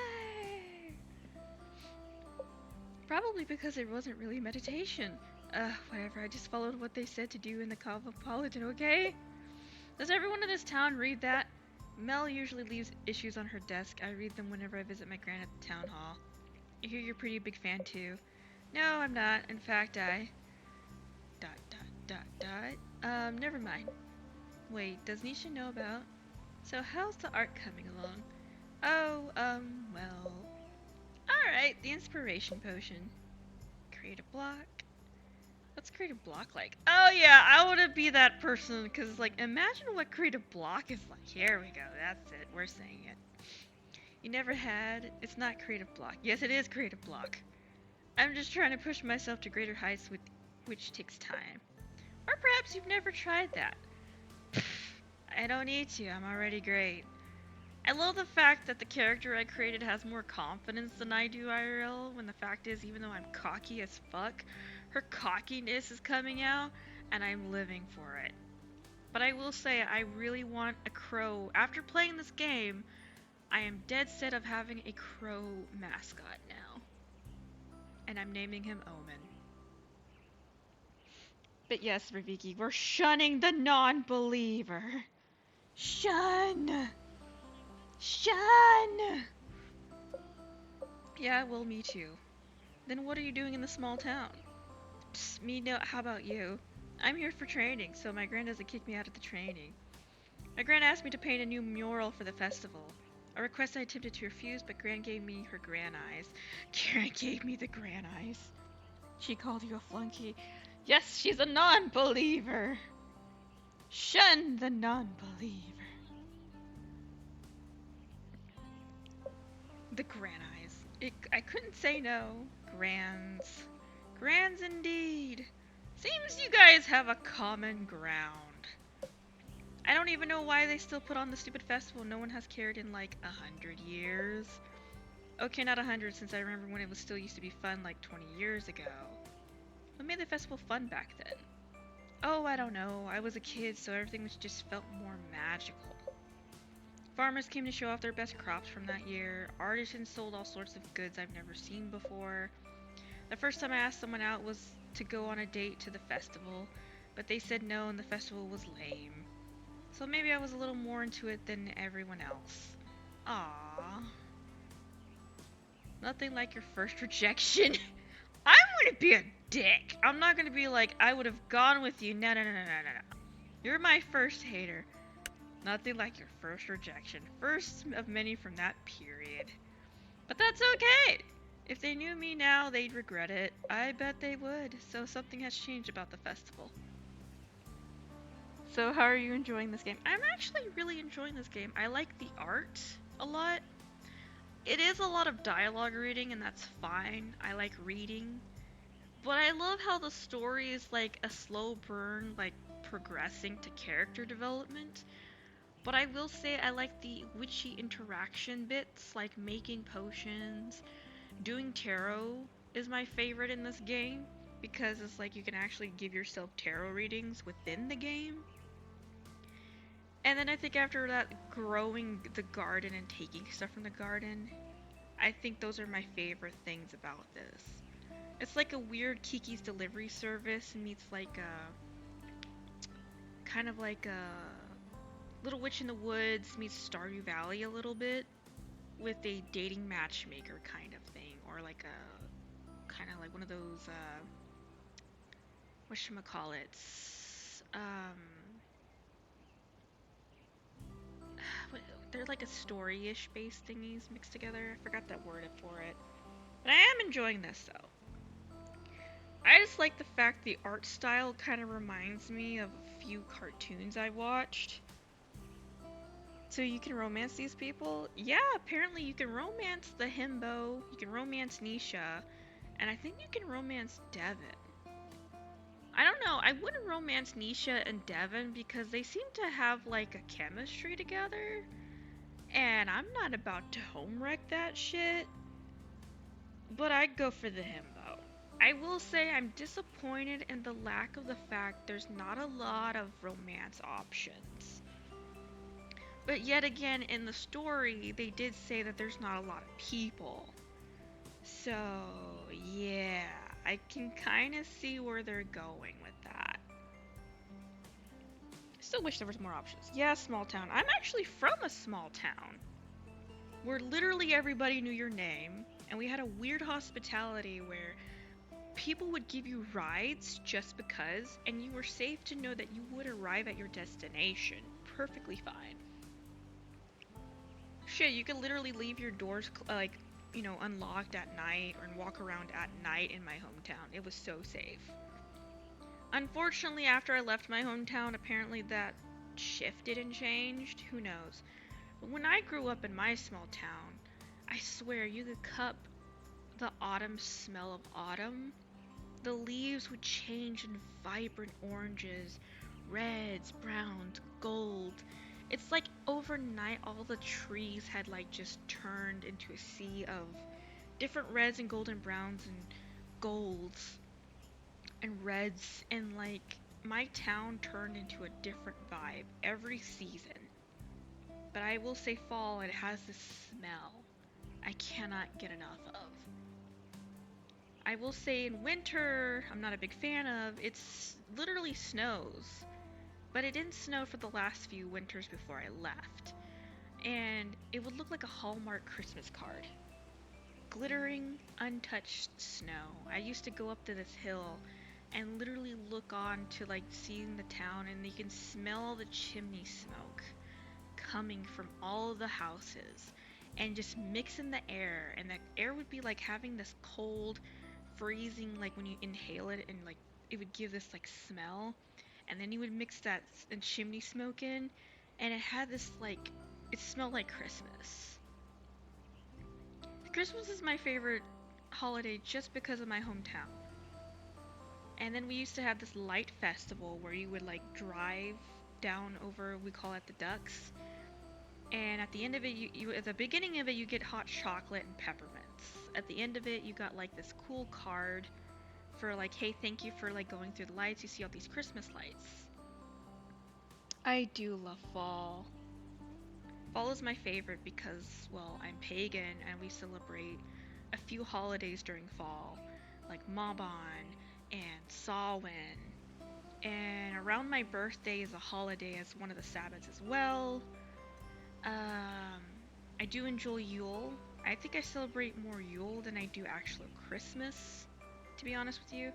Probably because it wasn't really meditation. Whatever, I just followed what they said to do in the Cosmopolitan, okay? Does everyone in this town read that? Mel usually leaves issues on her desk. I read them whenever I visit my gran at the town hall. I hear you're a pretty big fan too. No, I'm not. In fact, I... Dot, dot, dot, dot. Never mind. Wait, does Nisha know about... So how's the art coming along? Oh, well... Alright, the inspiration potion. Create a block. What's create a block like? Oh yeah, I want to be that person, because, like, imagine what create a block is like. Here we go, that's it, we're saying it. You never had? It's not creative block. Yes, it is creative block. I'm just trying to push myself to greater heights, which takes time. Or perhaps you've never tried that. I don't need to, I'm already great. I love the fact that the character I created has more confidence than I do IRL, when the fact is, even though I'm cocky as fuck, her cockiness is coming out, and I'm living for it. But I will say, I really want a crow. After playing this game, I am dead set of having a crow mascot now. And I'm naming him Omen. But yes, Raviki, we're shunning the non-believer. Shun! Shun! Yeah, well, me too. Then what are you doing in the small town? Psst, me no, how about you? I'm here for training, so my gran doesn't kick me out of the training. My gran asked me to paint a new mural for the festival. A request I attempted to refuse, but Gran gave me her gran eyes. Gran gave me the gran eyes. She called you a flunky. Yes, she's a non-believer. Shun the non-believer. The gran eyes. I couldn't say no. Grans. Grans indeed. Seems you guys have a common ground. I don't even know why they still put on the stupid festival no one has carried in like 100 years. Okay, not 100 since I remember when it was still used to be fun like 20 years ago. What made the festival fun back then? Oh, I don't know. I was a kid, so everything just felt more magical. Farmers came to show off their best crops from that year. Artisans sold all sorts of goods I've never seen before. The first time I asked someone out was to go on a date to the festival, but they said no and the festival was lame. So maybe I was a little more into it than everyone else. Aww. Nothing like your first rejection. I'm gonna be a dick. I'm not gonna be like, I would have gone with you. No. You're my first hater. Nothing like your first rejection. First of many from that period. But that's okay. If they knew me now, they'd regret it. I bet they would. So something has changed about the festival. So how are you enjoying this game? I'm actually really enjoying this game. I like the art a lot. It is a lot of dialogue reading, and that's fine. I like reading. But I love how the story is like a slow burn, like progressing to character development. But I will say I like the witchy interaction bits, like making potions. Doing tarot is my favorite in this game, because it's like you can actually give yourself tarot readings within the game. And then I think after that, growing the garden and taking stuff from the garden, I think those are my favorite things about this. It's like a weird Kiki's Delivery Service meets like a, kind of like a Little Witch in the Woods meets Stardew Valley a little bit, with a dating matchmaker kind of thing, or like a, kind of like one of those, whatchamacallits, they're like a story-ish based thingies mixed together. I forgot that word for it. But I am enjoying this though. I just like the fact the art style kind of reminds me of a few cartoons I watched. So you can romance these people? Yeah, apparently you can romance the himbo, you can romance Nisha, and I think you can romance Devin. I don't know, I wouldn't romance Nisha and Devin because they seem to have like a chemistry together. And I'm not about to home wreck that shit. But I'd go for the himbo. I will say I'm disappointed in the lack of the fact there's not a lot of romance options. But yet again, in the story, they did say that there's not a lot of people. So, yeah, I can kind of see where they're going with that. Still wish there was more options. Yeah, small town. I'm actually from a small town where literally everybody knew your name, and we had a weird hospitality where people would give you rides just because, and you were safe to know that you would arrive at your destination perfectly fine. Shit, you could literally leave your doors unlocked at night or walk around at night in my hometown. It was so safe. Unfortunately, after I left my hometown, apparently that shifted and changed. Who knows? But when I grew up in my small town, I swear you could cup the autumn smell of autumn. The leaves would change in vibrant oranges, reds, browns, gold. It's like overnight all the trees had like just turned into a sea of different reds and golden browns and golds and reds, and like my town turned into a different vibe every season. But I will say fall, it has this smell I cannot get enough of. I will say in winter, I'm not a big fan of. It's literally snows, but it didn't snow for the last few winters before I left. And it would look like a Hallmark Christmas card. Glittering, untouched snow. I used to go up to this hill and literally look on to like seeing the town, and you can smell the chimney smoke coming from all of the houses and just mix in the air, and the air would be like having this cold freezing, like when you inhale it, and like it would give this like smell, and then you would mix that and chimney smoke in, and it had this like, it smelled like Christmas. Christmas is my favorite holiday just because of my hometown. And then we used to have this light festival where you would like drive down over, we call it the ducks, and at the end of it, you at the beginning of it you get hot chocolate and peppermints. At the end of it, you got like this cool card for like, hey, thank you for like going through the lights. You see all these Christmas lights. I do love fall. Fall is my favorite because, well, I'm pagan and we celebrate a few holidays during fall, like Mabon and Samhain. And around my birthday is a holiday as one of the Sabbats as well. Um, I do enjoy Yule. I think I celebrate more Yule than I do actual Christmas, to be honest with you.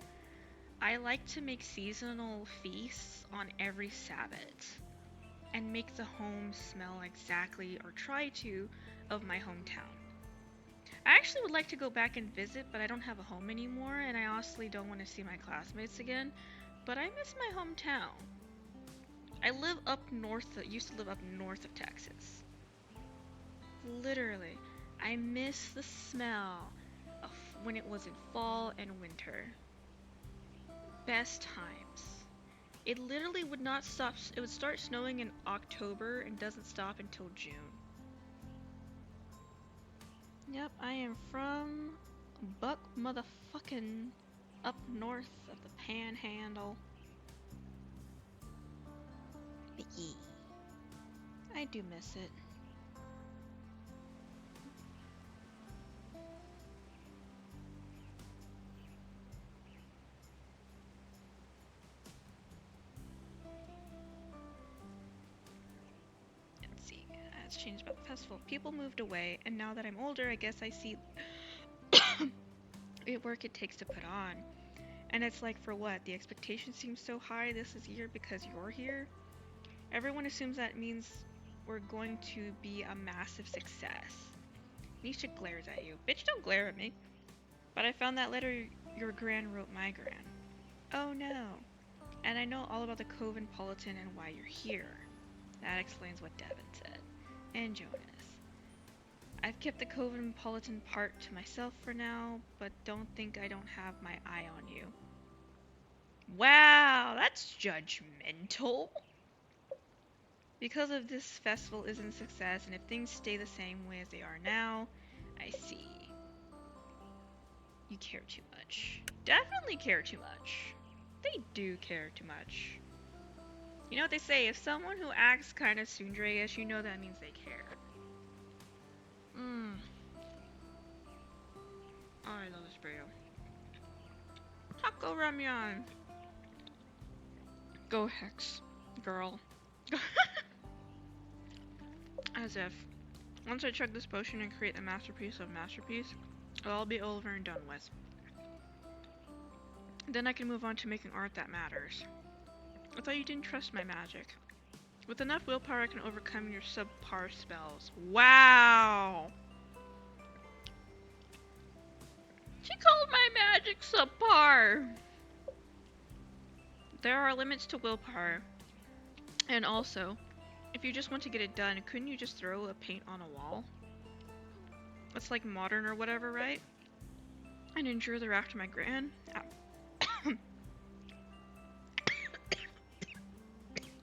I like to make seasonal feasts on every Sabbath and make the home smell exactly, or try to, of my hometown. I actually would like to go back and visit, but I don't have a home anymore, and I honestly don't want to see my classmates again. But I miss my hometown. I live up north, used to live up north of Texas. Literally, I miss the smell of when it was in fall and winter. Best times. It literally would not stop. It would start snowing in October and doesn't stop until June. Yep, I am from Buck motherfucking up north of the Panhandle. But yeah, I do miss it. Let's see, it's changed about the festival. People moved away, and now that I'm older, I guess I see it work it takes to put on. And it's like, for what? The expectation seems so high this is year because you're here. Everyone assumes that means we're going to be a massive success. Nisha glares at you. Bitch, don't glare at me. But I found that letter your gran wrote my gran. Oh no. And I know all about the Cosmopolitan and why you're here. That explains what Devin said. And Jonas. I've kept the Cosmopolitan part to myself for now, but don't think I don't have my eye on you. Wow, that's judgmental. Because of this festival isn't a success, and if things stay the same way as they are now, I see. You care too much. Definitely care too much. They do care too much. You know what they say, if someone who acts kind of tsundere-ish, you know that means they care. I love this burrito. Taco ramyun. Go Hex, girl. As if. Once I chug this potion and create the masterpiece of masterpiece, it'll all be over and done with. Then I can move on to making art that matters. I thought you didn't trust my magic. With enough willpower, I can overcome your subpar spells. Wow! She called my magic subpar! There are limits to willpower. And also, if you just want to get it done, couldn't you just throw a paint on a wall? That's like modern or whatever, right? And endure the wrath of my gran.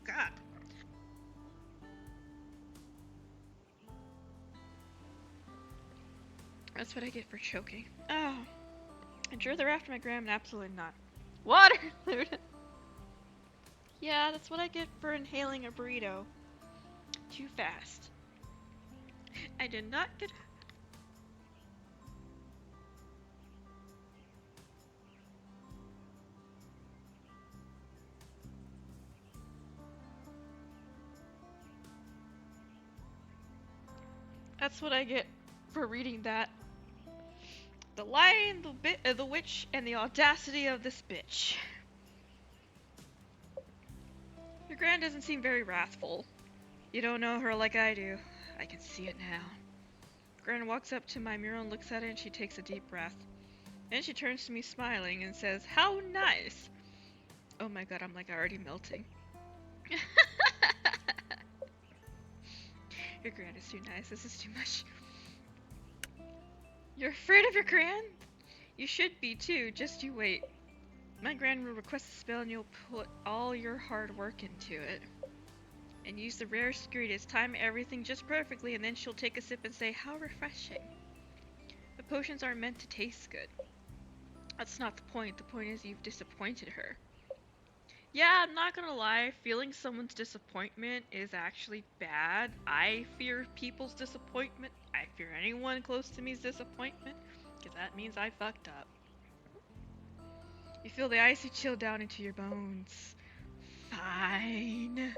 God. That's what I get for choking. Oh. Endure the wrath of my gran? Absolutely not. Water! Yeah, that's what I get for inhaling a burrito. Too fast. I did not get... That's what I get for reading that. The Lion, the Witch, and the audacity of this bitch. Your gran doesn't seem very wrathful. You don't know her like I do. I can see it now. Gran walks up to my mural and looks at it, and she takes a deep breath. Then she turns to me smiling and says, "How nice!" Oh my god, I'm like already melting. Your gran is too nice. This is too much. You're afraid of your gran? You should be too. Just you wait. My gran will request a spell and you'll put all your hard work into it. And use the rare ingredients, time everything just perfectly, and then she'll take a sip and say, "How refreshing." The potions aren't meant to taste good. That's not the point. The point is you've disappointed her. Yeah, I'm not gonna lie, feeling someone's disappointment is actually bad. I fear people's disappointment. I fear anyone close to me's disappointment, because that means I fucked up. You feel the icy chill down into your bones. Fine.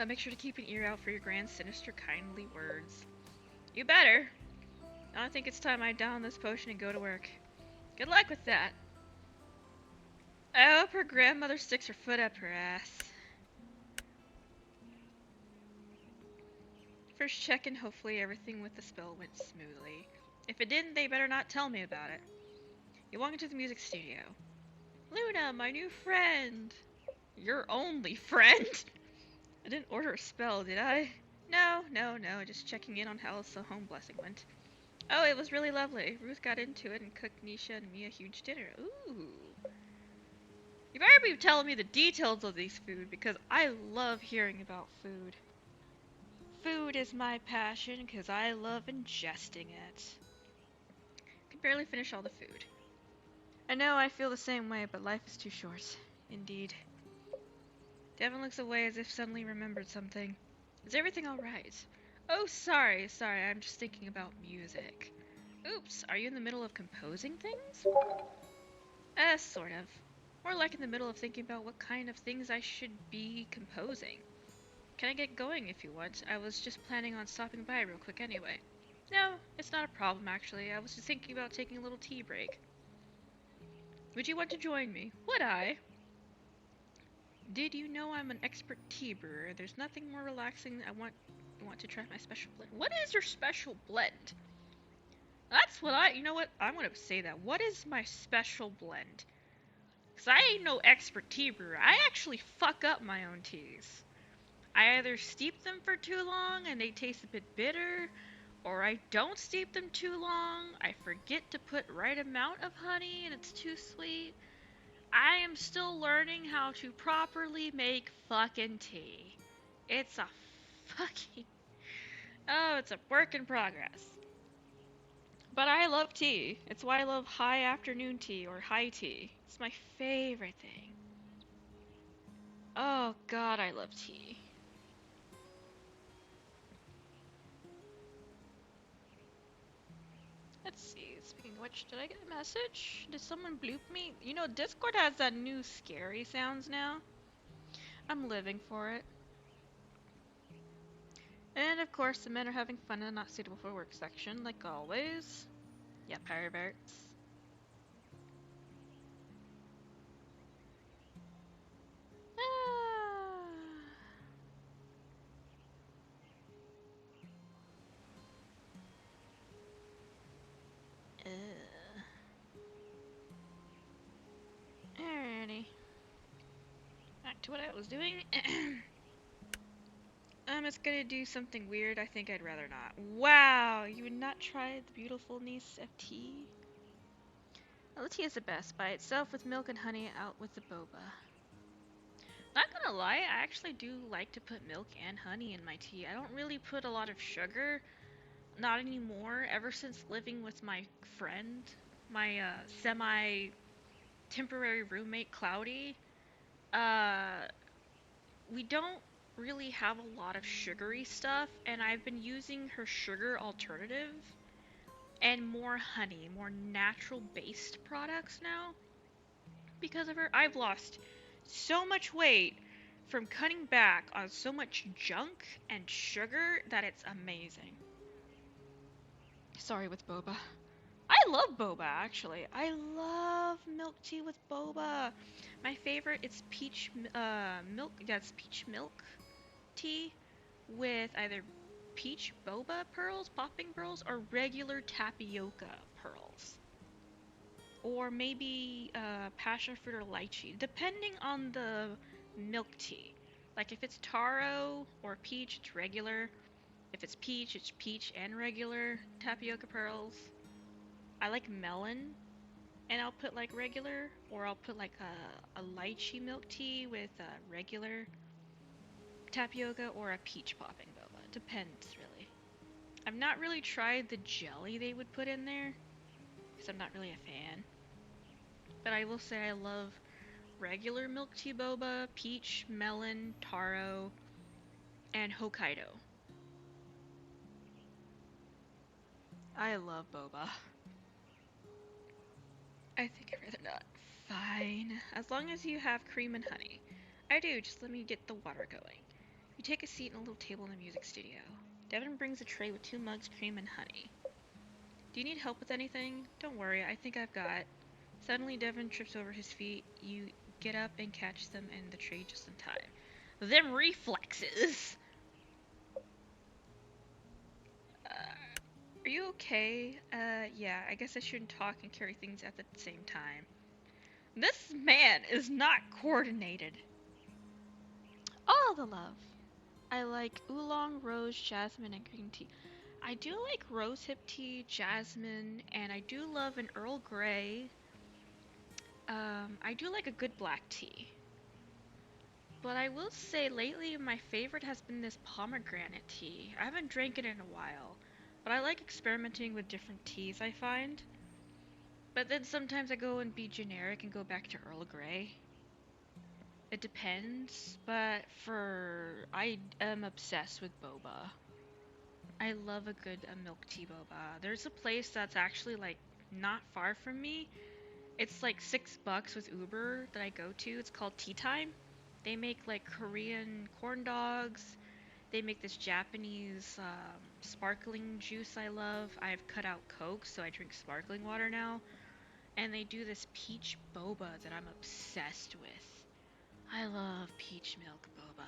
Make sure to keep an ear out for your gran's sinister, kindly words. You better. Now I think it's time I down this potion and go to work. Good luck with that. I hope her grandmother sticks her foot up her ass. First check and hopefully everything with the spell went smoothly. If it didn't, they better not tell me about it. You walk into the music studio. Luna, my new friend. Your only friend? I didn't order a spell, did I? No, just checking in on how the home blessing went. Oh, it was really lovely. Ruth got into it and cooked Nisha and me a huge dinner. Ooh. You better be telling me the details of these food, because I love hearing about food. Food is my passion, because I love ingesting it. I can barely finish all the food. I know I feel the same way, but life is too short. Indeed. Devin looks away as if suddenly remembered something. Is everything alright? Oh, sorry, I'm just thinking about music. Oops, are you in the middle of composing things? Sort of. More like in the middle of thinking about what kind of things I should be composing. Can I get going if you want? I was just planning on stopping by real quick anyway. No, it's not a problem actually. I was just thinking about taking a little tea break. Would you want to join me? Would I? Did you know I'm an expert tea brewer? There's nothing more relaxing. I want to try my special blend. What is your special blend? That's what you know what? I'm gonna say that. What is my special blend? Because I ain't no expert tea brewer. I actually fuck up my own teas. I either steep them for too long and they taste a bit bitter, or I don't steep them too long, I forget to put right amount of honey and it's too sweet. I am still learning how to properly make fucking tea. It's a fucking... Oh, it's a work in progress. But I love tea. It's why I love high afternoon tea or high tea. It's my favorite thing. Oh god, I love tea. Let's see. Speaking of which, did I get a message? Did someone bloop me? You know, Discord has that new scary sounds now. I'm living for it. And of course, the men are having fun in the not suitable for work section, like always. Yeah, perverts. Ah. Alrighty. Back to what I was doing. I'm just gonna do something weird. I think I'd rather not. Wow, you would not try the beautiful niece of tea? Well, the tea is the best by itself with milk and honey out with the boba. Not gonna lie, I actually do like to put milk and honey in my tea. I don't really put a lot of sugar. Not anymore. Ever since living with my friend, my semi-temporary roommate, Cloudy, uh, we don't really have a lot of sugary stuff, and I've been using her sugar alternative and more honey, more natural-based products now. Because of her, I've lost so much weight from cutting back on so much junk and sugar that it's amazing. Sorry with boba. I love boba actually. I love milk tea with boba. My favorite is peach milk. That's peach milk tea with either peach boba pearls, popping pearls, or regular tapioca pearls. Or maybe passion fruit or lychee, depending on the milk tea. Like if it's taro or peach, it's regular. If it's peach and regular tapioca pearls. I like melon, and I'll put like regular, or I'll put like a lychee milk tea with regular tapioca or a peach popping boba. Depends, really. I've not really tried the jelly they would put in there, because I'm not really a fan. But I will say I love regular milk tea boba, peach, melon, taro, and Hokkaido. I love boba. I think I'd rather not. Fine. As long as you have cream and honey. I do, just let me get the water going. You take a seat in a little table in the music studio. Devin brings a tray with 2 mugs, cream, and honey. Do you need help with anything? Don't worry, I think I've got. Suddenly, Devin trips over his feet. You get up and catch them in the tray just in time. Them reflexes! Are you okay? Yeah, I guess I shouldn't talk and carry things at the same time. This man is not coordinated. All the love. I like oolong, rose, jasmine, and green tea. I do like rosehip tea, jasmine, and I do love an Earl Grey. I do like a good black tea. But I will say lately my favorite has been this pomegranate tea. I haven't drank it in a while, but I like experimenting with different teas I find. But then sometimes I go and be generic and go back to Earl Grey. It depends, but I am obsessed with boba. I love a good milk tea boba. There's a place that's actually like not far from me. It's like $6 with Uber that I go to. It's called Tea Time. They make like Korean corn dogs. They make this Japanese sparkling juice I love. I've cut out Coke, so I drink sparkling water now. And they do this peach boba that I'm obsessed with. I love peach milk boba.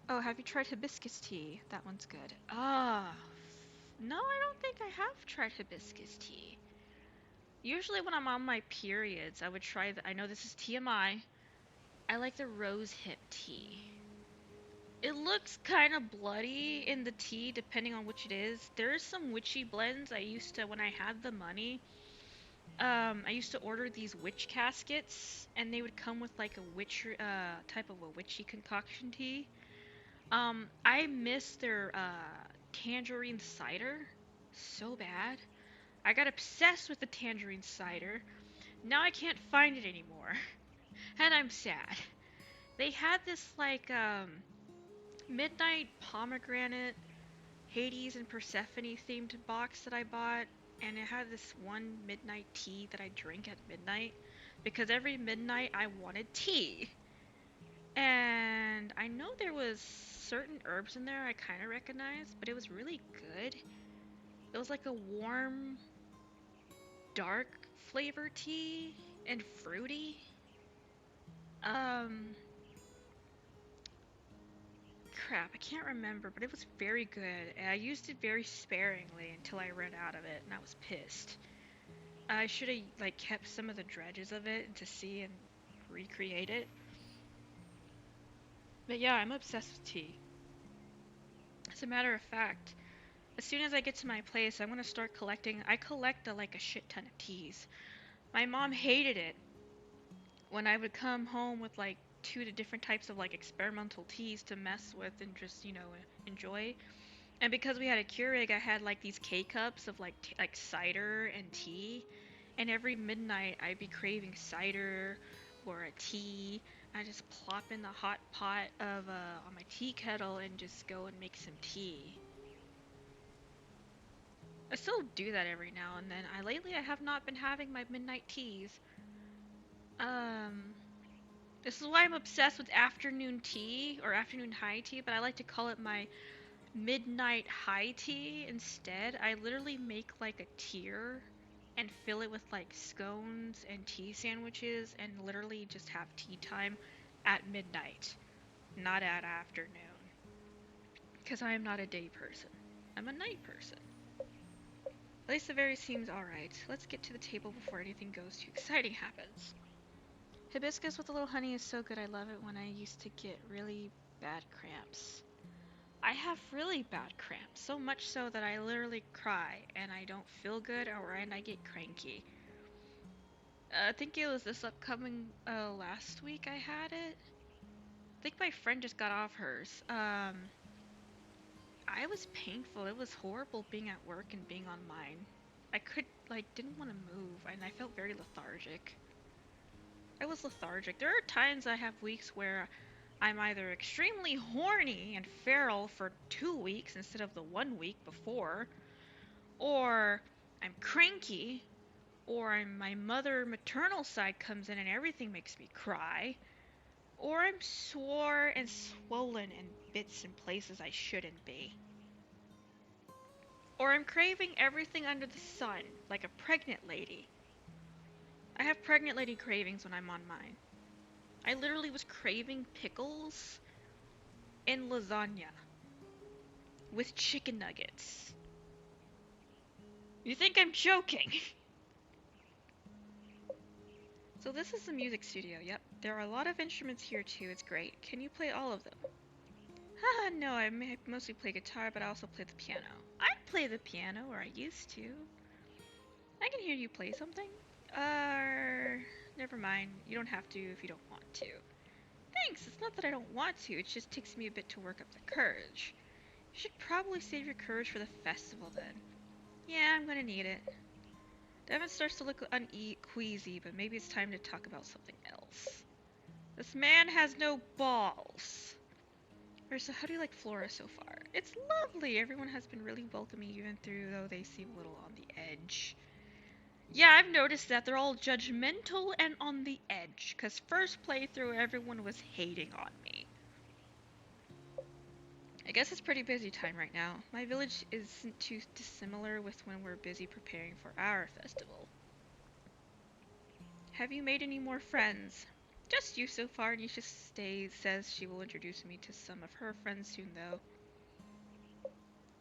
Oh, have you tried hibiscus tea? That one's good. Ah, no, I don't think I have tried hibiscus tea. Usually when I'm on my periods, I would try I know this is TMI. I like the rose hip tea. It looks kind of bloody in the tea, depending on which it is. There's some witchy blends I used to, when I had the money, I used to order these witch caskets, and they would come with like a witch, type of a witchy concoction tea. I miss their, tangerine cider so bad. I got obsessed with the tangerine cider. Now I can't find it anymore, and I'm sad. They had this like, midnight pomegranate Hades and Persephone themed box that I bought, and it had this one midnight tea that I drink at midnight because every midnight I wanted tea. And I know there was certain herbs in there I kind of recognized, but it was really good. It was like a warm, dark flavor tea and fruity. Um, Crap, I can't remember, but it was very good. And I used it very sparingly until I ran out of it, and I was pissed. I should have like kept some of the dredges of it to see and recreate it. But yeah, I'm obsessed with tea. As a matter of fact, as soon as I get to my place, I'm gonna start collecting. I collect like a shit ton of teas. My mom hated it when I would come home with like two to different types of like experimental teas to mess with and just enjoy. And because we had a Keurig, I had like these K cups of like cider and tea. And every midnight I'd be craving cider or a tea. I just plop in the hot pot of on my tea kettle and just go and make some tea. I still do that every now and then. I have not been having my midnight teas. Um, this is why I'm obsessed with afternoon tea or afternoon high tea, but I like to call it my midnight high tea instead. I literally make like a tier and fill it with like scones and tea sandwiches and literally just have tea time at midnight, not at afternoon. Because I am not a day person. I'm a night person. At least the very seems alright. Let's get to the table before anything goes too exciting happens. Hibiscus with a little honey is so good. I love it when I used to get really bad cramps. I have really bad cramps, so much so that I literally cry and I don't feel good and I get cranky. I think it was this upcoming last week I had it. I think my friend just got off hers. I was painful. It was horrible being at work and being on mine. I didn't want to move and I felt very lethargic. I was lethargic. There are times I have weeks where I'm either extremely horny and feral for 2 weeks instead of the 1 week before, or I'm cranky, or my maternal side comes in and everything makes me cry, or I'm sore and swollen in bits and places I shouldn't be. Or I'm craving everything under the sun, like a pregnant lady. I have pregnant lady cravings when I'm on mine. I literally was craving pickles and lasagna with chicken nuggets. You think I'm joking? So this is the music studio, yep. There are a lot of instruments here too, it's great. Can you play all of them? Haha, no, I mostly play guitar, but I also play the piano. I play the piano, or I used to. I can hear you play something. Never mind. You don't have to if you don't want to. Thanks, it's not that I don't want to, it just takes me a bit to work up the courage. You should probably save your courage for the festival then. Yeah, I'm gonna need it. Devin starts to look queasy, but maybe it's time to talk about something else. This man has no balls. So how do you like Flora so far? It's lovely. Everyone has been really welcoming, even though they seem a little on the edge. Yeah, I've noticed that they're all judgmental and on the edge. Because first playthrough, everyone was hating on me. I guess it's pretty busy time right now. My village isn't too dissimilar with when we're busy preparing for our festival. Have you made any more friends? Just you so far. Nisha says she will introduce me to some of her friends soon, though.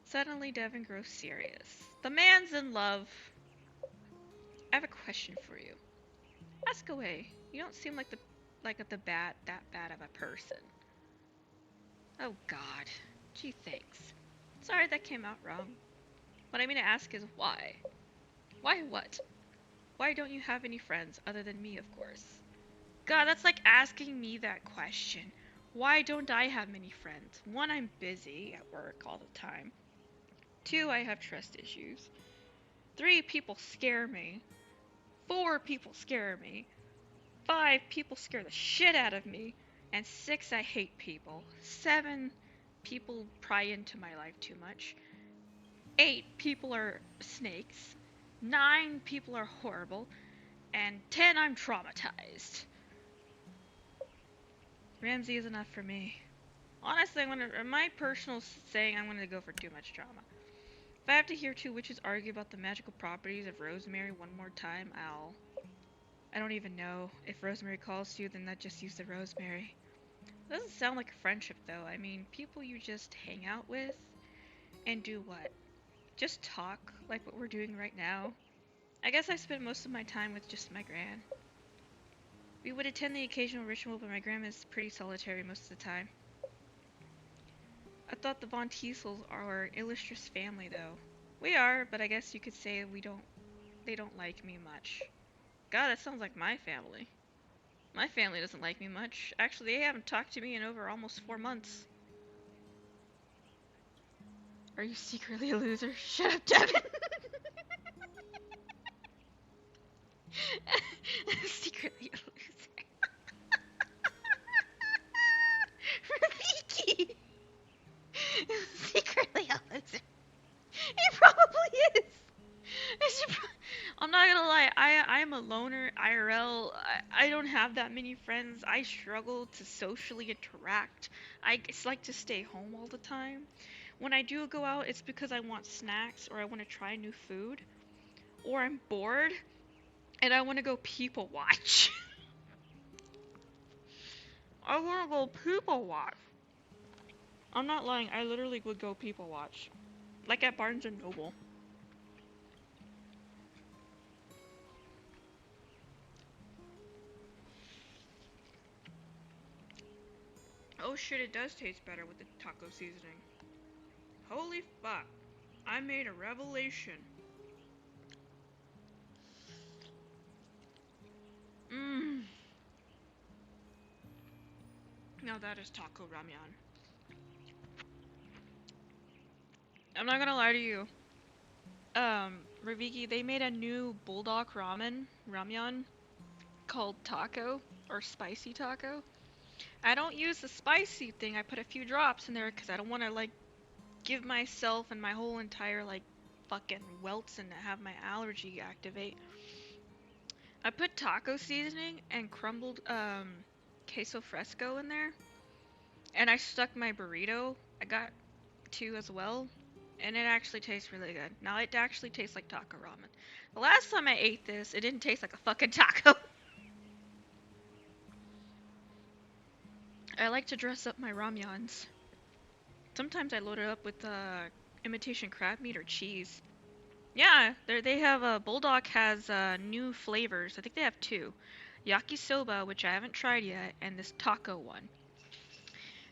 Suddenly, Devin grows serious. The man's in love. I have a question for you. Ask away. You don't seem like that bad of a person. Oh God. Gee, thanks. Sorry that came out wrong. What I mean to ask is why? Why what? Why don't you have any friends other than me, of course? God, that's like asking me that question. Why don't I have many friends? One, I'm busy at work all the time. Two, I have trust issues. Three, people scare me. Four, people scare me. Five, people scare the shit out of me. And six, I hate people. Seven, people pry into my life too much. 8 people are snakes, 9 people are horrible, and 10 I'm traumatized. Ramsey is enough for me. Honestly, my personal saying, I'm gonna go for too much drama. If I have to hear 2 witches argue about the magical properties of rosemary one more time, I don't even know. If rosemary calls to you, then that just use the rosemary. It doesn't sound like a friendship, though. I mean, people you just hang out with and do what? Just talk, like what we're doing right now. I guess I spend most of my time with just my gran. We would attend the occasional ritual, but my grandma's pretty solitary most of the time. I thought the Von Teasels are an illustrious family, though. We are, but I guess you could say they don't like me much. God, that sounds like my family. My family doesn't like me much. Actually, they haven't talked to me in over almost 4 months. Are you secretly a loser? Shut up, Devin! Secretly a loser. Rafiki! Secretly a loser. He probably is. I'm not gonna lie, I'm a loner IRL. I don't have that many friends. I struggle to socially interact. I just like to stay home all the time. When I do go out, it's because I want snacks or I want to try new food or I'm bored and I want to go people watch. I want to go people watch. I'm not lying. I literally would go people watch. Like at Barnes and Noble. Oh shit, it does taste better with the taco seasoning. Holy fuck. I made a revelation. Mmm. Now that is taco ramyun. I'm not gonna lie to you. Raviki, they made a new bulldog ramyun called taco or spicy taco. I don't use the spicy thing. I put a few drops in there because I don't want to like give myself and my whole entire like fucking welts and have my allergy activate. I put taco seasoning and crumbled queso fresco in there, and I stuck my burrito. I got 2 as well, and it actually tastes really good. Now it actually tastes like taco ramen. The last time I ate this, it didn't taste like a fucking taco. I like to dress up my ramyuns. Sometimes I load it up with imitation crab meat or cheese. Yeah, they have Bulldog has new flavors. I think they have 2. Yakisoba, which I haven't tried yet, and this taco one.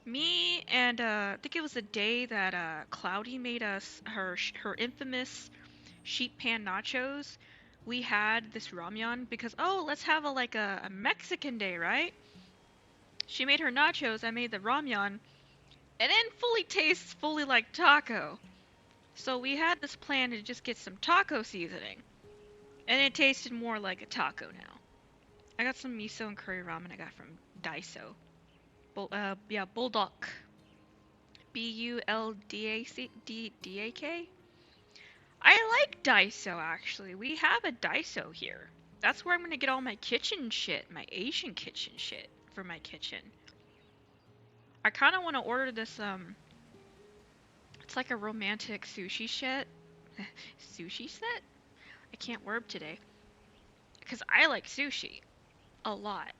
Me and I think it was the day that Cloudy made us her infamous sheet pan nachos. We had this ramyun because let's have a Mexican day, right? She made her nachos, I made the ramyun, and it fully tastes fully like taco. So we had this plan to just get some taco seasoning, and it tasted more like a taco now. I got some miso and curry ramen I got from Daiso. Bulldog. Buldak. I like Daiso actually. We have a Daiso here. That's where I'm gonna get all my kitchen shit, my Asian kitchen shit for my kitchen. I kind of want to order this it's like a romantic sushi set. Sushi set? I can't word today. Because I like sushi a lot.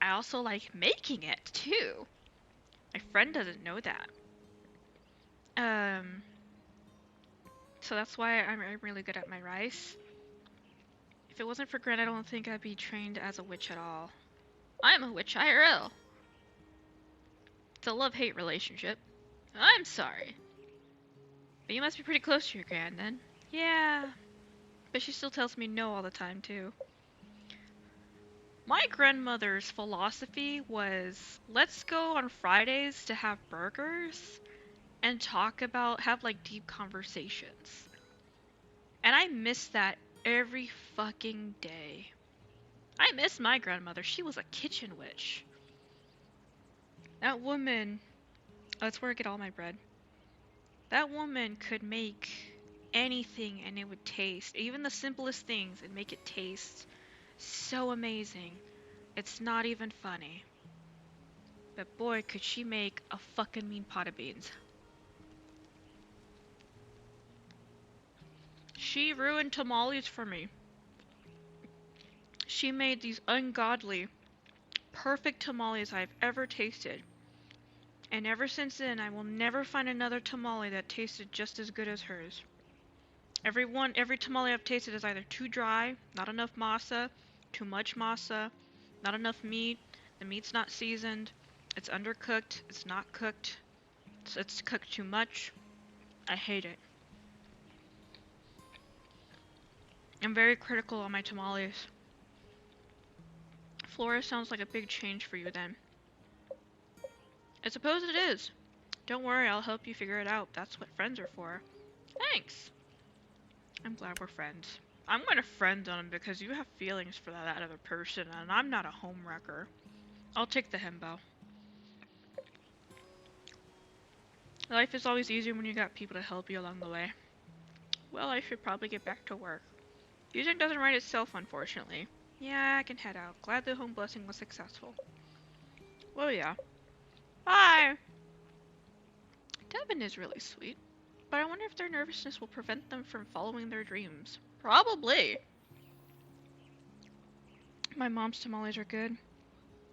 I also like making it too. My friend doesn't know that. Um, so that's why I'm really good at my rice. If it wasn't for Gren, I don't think I'd be trained as a witch at all. I'm a witch IRL. It's a love-hate relationship. I'm sorry. But you must be pretty close to your Gran then. Yeah. But she still tells me no all the time too. My grandmother's philosophy was, let's go on Fridays to have burgers and have like deep conversations. And I miss that every fucking day. I miss my grandmother. She was a kitchen witch. That woman, oh, that's where I get all my bread. That woman could make anything and it would taste, even the simplest things, and make it taste so amazing. It's not even funny. But boy, could she make a fucking mean pot of beans. She ruined tamales for me. She made these ungodly, perfect tamales I've ever tasted. And ever since then, I will never find another tamale that tasted just as good as hers. Every tamale I've tasted is either too dry, not enough masa, too much masa, not enough meat, the meat's not seasoned, it's undercooked, it's not cooked, it's cooked too much. I hate it. I'm very critical on my tamales. Flora sounds like a big change for you then. I suppose it is. Don't worry, I'll help you figure it out. That's what friends are for. Thanks. I'm glad we're friends. I'm gonna friend on him because you have feelings for that other person, and I'm not a homewrecker. I'll take the himbo. Life is always easier when you got people to help you along the way. Well, I should probably get back to work. Using doesn't write itself, unfortunately. Yeah, I can head out. Glad the home blessing was successful. Well, yeah. Bye! Devin is really sweet, but I wonder if their nervousness will prevent them from following their dreams. Probably! My mom's tamales are good.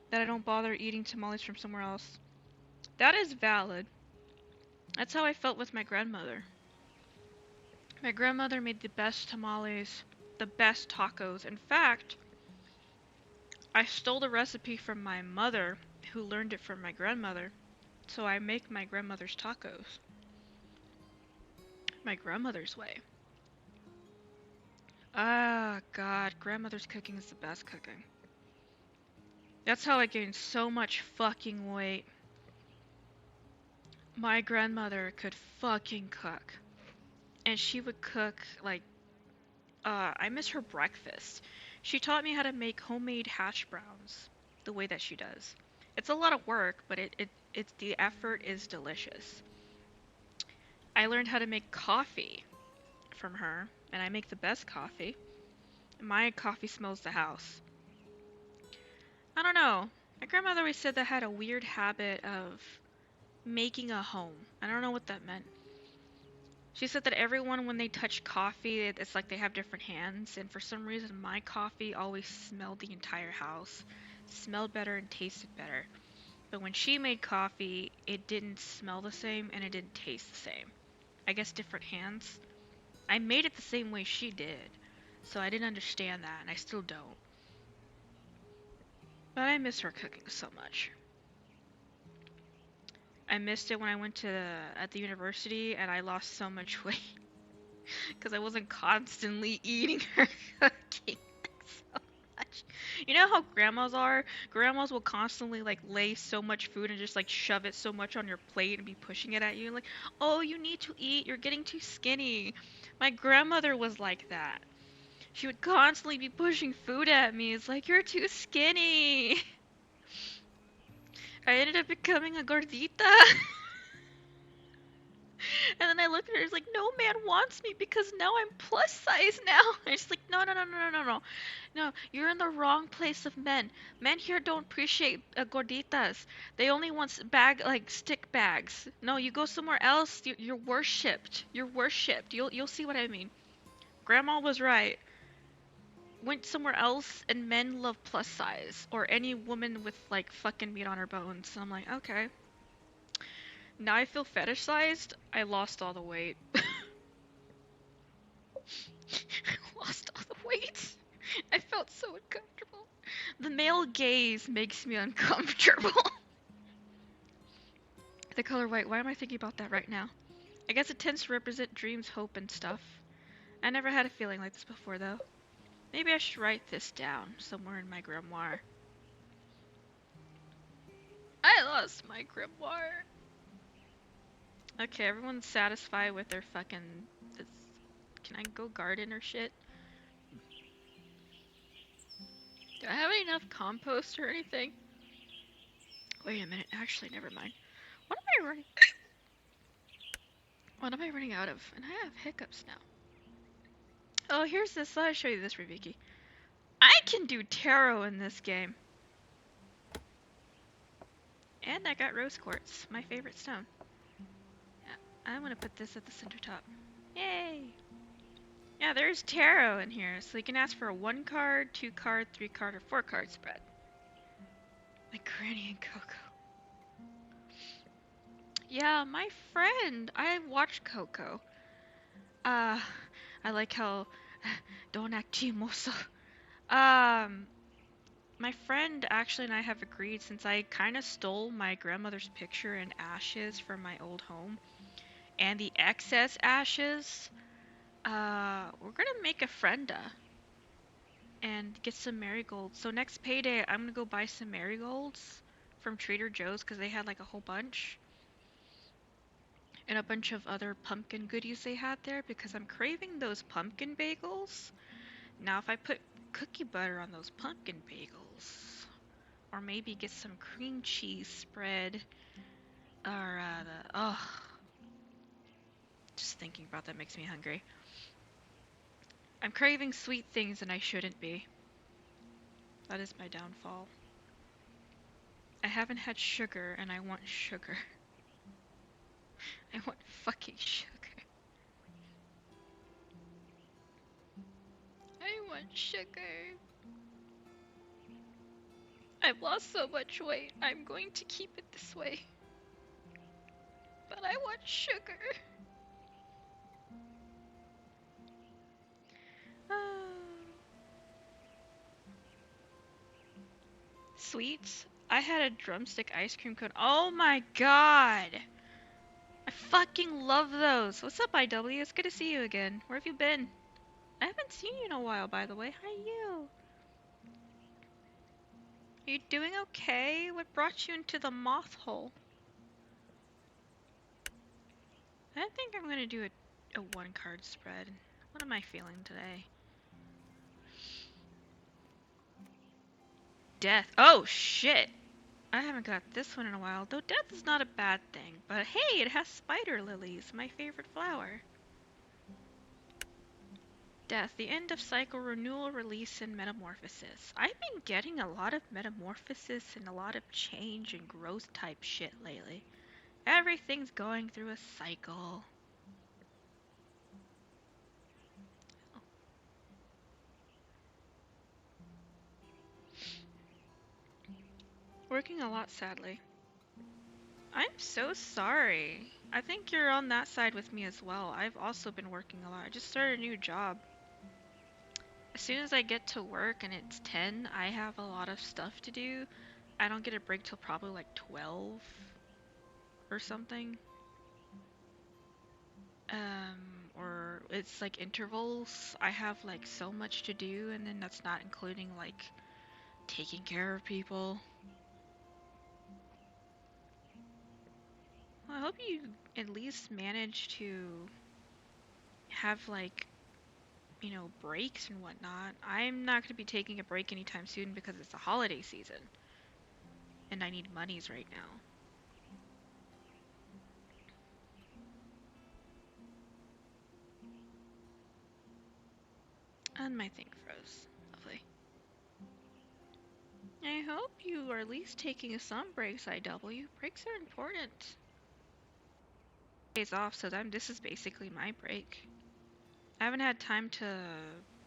That I don't bother eating tamales from somewhere else. That is valid. That's how I felt with my grandmother. My grandmother made the best tamales, the best tacos. In fact, I stole the recipe from my mother, who learned it from my grandmother, so I make my grandmother's tacos. My grandmother's way. Ah, God, grandmother's cooking is the best cooking. That's how I gained so much fucking weight. My grandmother could fucking cook. And she would cook, like, I miss her breakfast. She taught me how to make homemade hash browns the way that she does. It's a lot of work, but the effort is delicious. I learned how to make coffee from her, and I make the best coffee. My coffee smells the house. I don't know. My grandmother always said that I had a weird habit of making a home. I don't know what that meant. She said that everyone, when they touch coffee, it's like they have different hands, and for some reason, my coffee always smelled the entire house. Smelled better and tasted better. But when she made coffee, it didn't smell the same and it didn't taste the same. I guess different hands. I made it the same way she did, so I didn't understand that, and I still don't. But I miss her cooking so much. I missed it when I went to at the university and I lost so much weight because I wasn't constantly eating her cooking so much. You know how grandmas are? Grandmas will constantly like lay so much food and just like shove it so much on your plate and be pushing it at you like, "Oh, you need to eat. You're getting too skinny." My grandmother was like that. She would constantly be pushing food at me. It's like, "You're too skinny." I ended up becoming a gordita. And then I looked at her, it's like, no man wants me because now I'm plus size now. And she's like, no, no, no, no, no, no, no. No, you're in the wrong place of men. Men here don't appreciate gorditas. They only want like stick bags. No, you go somewhere else, you're worshipped. You're worshipped. You'll see what I mean. Grandma was right. Went somewhere else and men love plus size or any woman with like fucking meat on her bones. So I'm like, okay. Now I feel fetishized. I lost all the weight. Lost all the weight. I felt so uncomfortable. The male gaze makes me uncomfortable. The color white, why am I thinking about that right now? I guess it tends to represent dreams, hope, and stuff. I never had a feeling like this before, though. Maybe I should write this down somewhere in my grimoire. I lost my grimoire. Okay, everyone's satisfied with their fucking... This... Can I go garden or shit? Do I have enough compost or anything? Wait a minute, actually, never mind. What am I running? What am I running out of? And I have hiccups now. Oh, here's this. I'll show you this, Rubiki. I can do tarot in this game. And I got rose quartz, my favorite stone. Yeah, I'm gonna put this at the center top. Yay! Yeah, there's tarot in here, so you can ask for a 1 card, 2 card, 3 card, or 4 card spread. Like Granny and Coco. Yeah, my friend. I watched Coco. I like how don't act chimoso. Um, my friend actually and I have agreed since I kind of stole my grandmother's picture in ashes from my old home and the excess ashes, we're gonna make a frienda and get some marigolds. So next payday, I'm gonna go buy some marigolds from Trader Joe's because they had like a whole bunch and a bunch of other pumpkin goodies they had there because I'm craving those pumpkin bagels. Now, if I put cookie butter on those pumpkin bagels, or maybe get some cream cheese spread, or just thinking about that makes me hungry. I'm craving sweet things and I shouldn't be. That is my downfall. I haven't had sugar and I want sugar. I want fucking sugar. I want sugar. I've lost so much weight. I'm going to keep it this way. But I want sugar. Sweets? I had a drumstick ice cream cone. Oh my god! I fucking love those. What's up, IW? It's good to see you again. Where have you been? I haven't seen you in a while, by the way. How are you? Are you doing okay? What brought you into the moth hole? I think I'm gonna do a 1 card spread. What am I feeling today? Death. Oh shit! I haven't got this one in a while, though death is not a bad thing. But hey, it has spider lilies, my favorite flower. Death, the end of cycle, renewal, release, and metamorphosis. I've been getting a lot of metamorphosis and a lot of change and growth type shit lately. Everything's going through a cycle. Working a lot, sadly. I'm so sorry. I think you're on that side with me as well. I've also been working a lot. I just started a new job. As soon as I get to work and it's 10, I have a lot of stuff to do. I don't get a break till probably like 12 or something. Or it's like intervals. I have like so much to do, and then that's not including like taking care of people. Well, I hope you at least manage to have like, breaks and whatnot. I'm not going to be taking a break anytime soon because it's the holiday season, and I need monies right now. And my thing froze. Lovely. I hope you are at least taking some breaks, IW. Breaks are important. Days off, so this is basically my break. I haven't had time to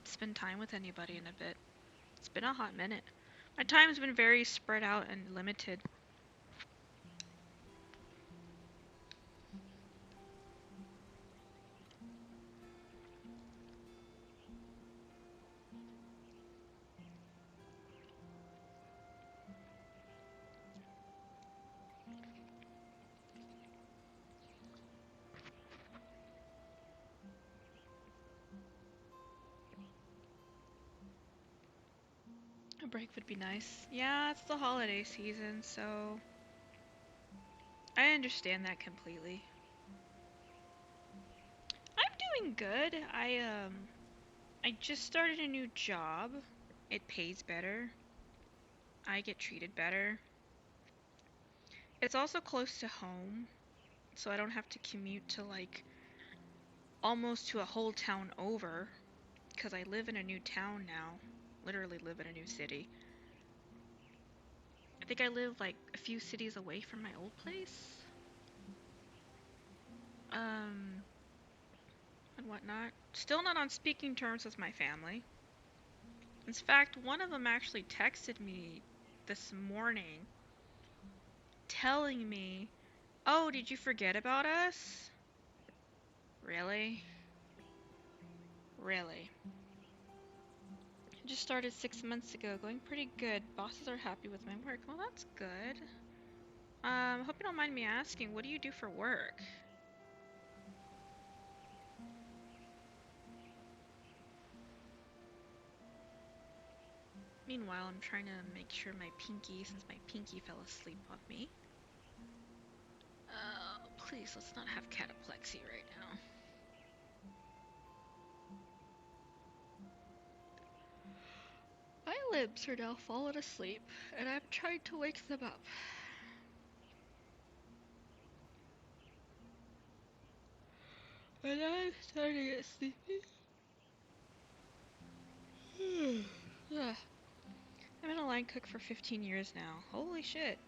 spend time with anybody in a bit. It's been a hot minute. My time's been very spread out and limited. A break would be nice. Yeah, it's the holiday season, so I understand that completely. I'm doing good. I just started a new job. It pays better. I get treated better. It's also close to home, so I don't have to commute to like almost to a whole town over. because I live in a new town now. Literally live in a new city. I think I live like a few cities away from my old place. Um, and whatnot. Still not on speaking terms with my family. In fact, one of them actually texted me this morning telling me, "Oh, did you forget about us?" Really? Really? I just started 6 months ago, going pretty good. Bosses are happy with my work. Well, that's good. Hope you don't mind me asking, what do you do for work? Meanwhile, I'm trying to make sure my pinky, since my pinky fell asleep on me. Please, let's not have cataplexy right now. My limbs are now falling asleep, and I'm trying to wake them up. And I'm starting to get sleepy. Ugh. I've been a line cook for 15 years now. Holy shit.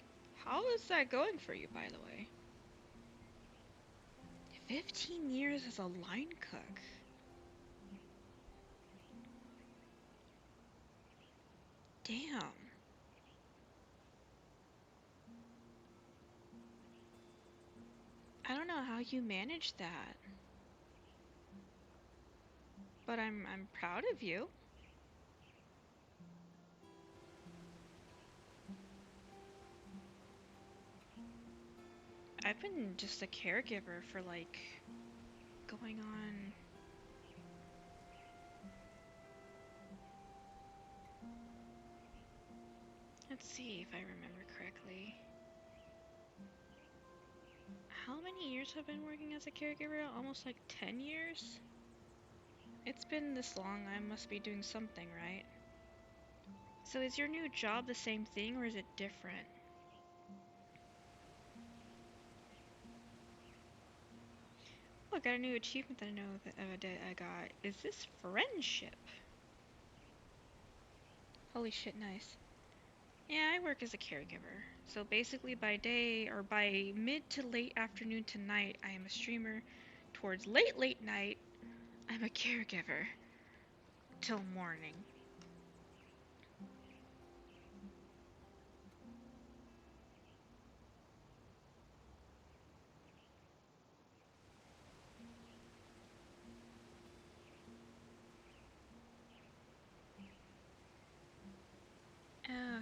How is that going for you, by the way? 15 years as a line cook? Damn. I don't know how you managed that, but I'm proud of you. I've been just a caregiver for like going on. Let's see if I remember correctly. How many years have I been working as a caregiver? Almost like 10 years? It's been this long, I must be doing something right. So is your new job the same thing or is it different? Oh, I got a new achievement that I know that I got. Is this friendship? Holy shit, nice. Yeah, I work as a caregiver. So basically by day or by mid to late afternoon to night, I am a streamer. Towards late night, I'm a caregiver. Till morning.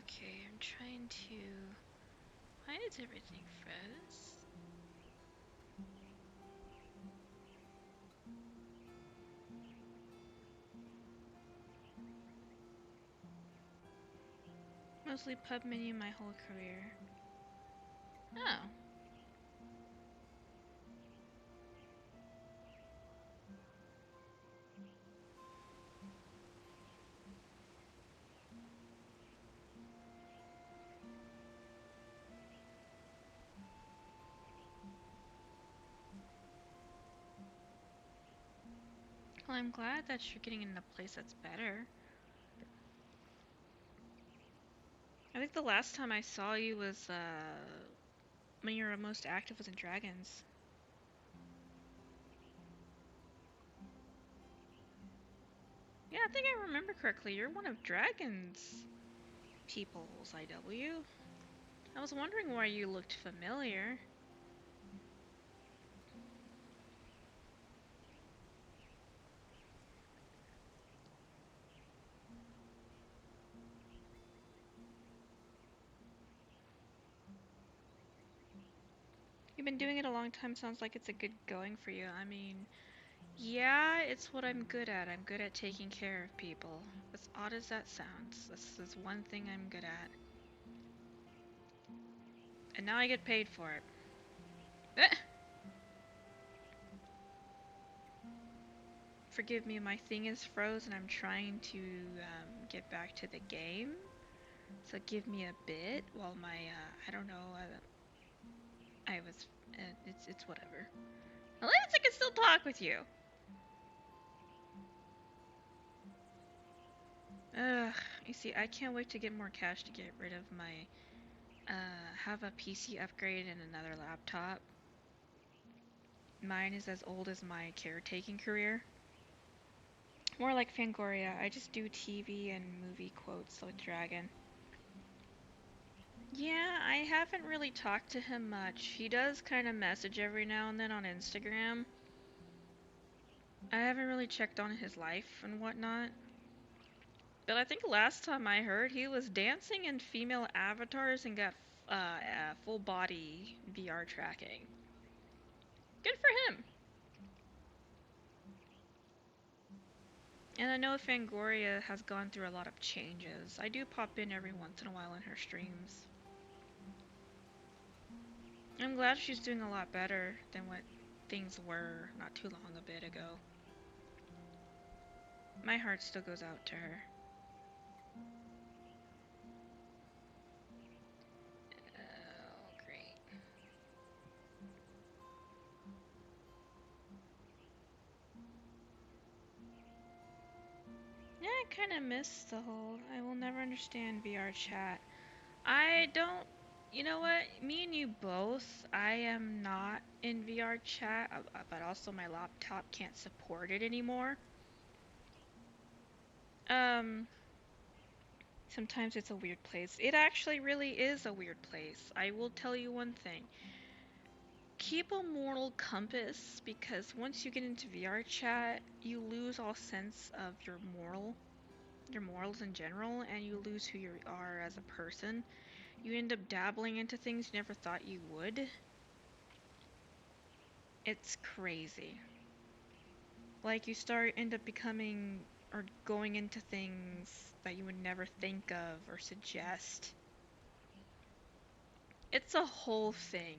Okay, I'm trying to... Why does everything froze? Mostly pub menu my whole career. Oh. Well, I'm glad that you're getting in a place that's better. I think the last time I saw you was, when you were most active was in Dragons. Yeah, I think I remember correctly. You're one of Dragons people's IW. I was wondering why you looked familiar. You've been doing it a long time, sounds like it's a good going for you. I mean, yeah, it's what I'm good at. I'm good at taking care of people. As odd as that sounds, this is one thing I'm good at. And now I get paid for it. Forgive me, my thing is frozen. I'm trying to get back to the game. So give me a bit while my, I don't know, I was, it's whatever. At least I can still talk with you. Ugh, you see, I can't wait to get more cash to get rid of my, have a PC upgrade and another laptop. Mine is as old as my caretaking career. More like Fangoria, I just do TV and movie quotes with Dragon. Yeah, I haven't really talked to him much. He does kind of message every now and then on Instagram. I haven't really checked on his life and whatnot. But I think last time I heard he was dancing in female avatars and got full body VR tracking. Good for him. And I know Fangoria has gone through a lot of changes. I do pop in every once in a while in her streams. I'm glad she's doing a lot better than what things were not too long a bit ago. My heart still goes out to her. Oh, great. Yeah, I kind of miss the whole I will never understand VR chat. I don't. You know what? Me and you both. I am not in VR chat, but also my laptop can't support it anymore. Um, Sometimes it's a weird place. It actually really is a weird place. I will tell you one thing. Keep a moral compass because once you get into VR chat, you lose all sense of your morals in general, and you lose who you are as a person. You end up dabbling into things you never thought you would. It's crazy. Like you end up becoming or going into things that you would never think of or suggest. It's a whole thing.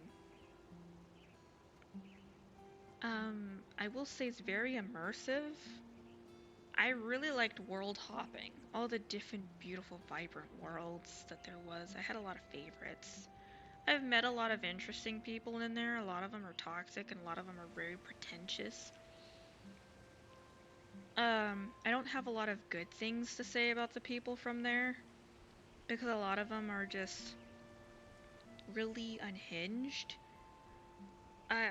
I will say it's very immersive. I really liked world hopping. All the different beautiful vibrant worlds that there was. I had a lot of favorites. I've met a lot of interesting people in there. A lot of them are toxic and a lot of them are very pretentious. I don't have a lot of good things to say about the people from there because a lot of them are just really unhinged. I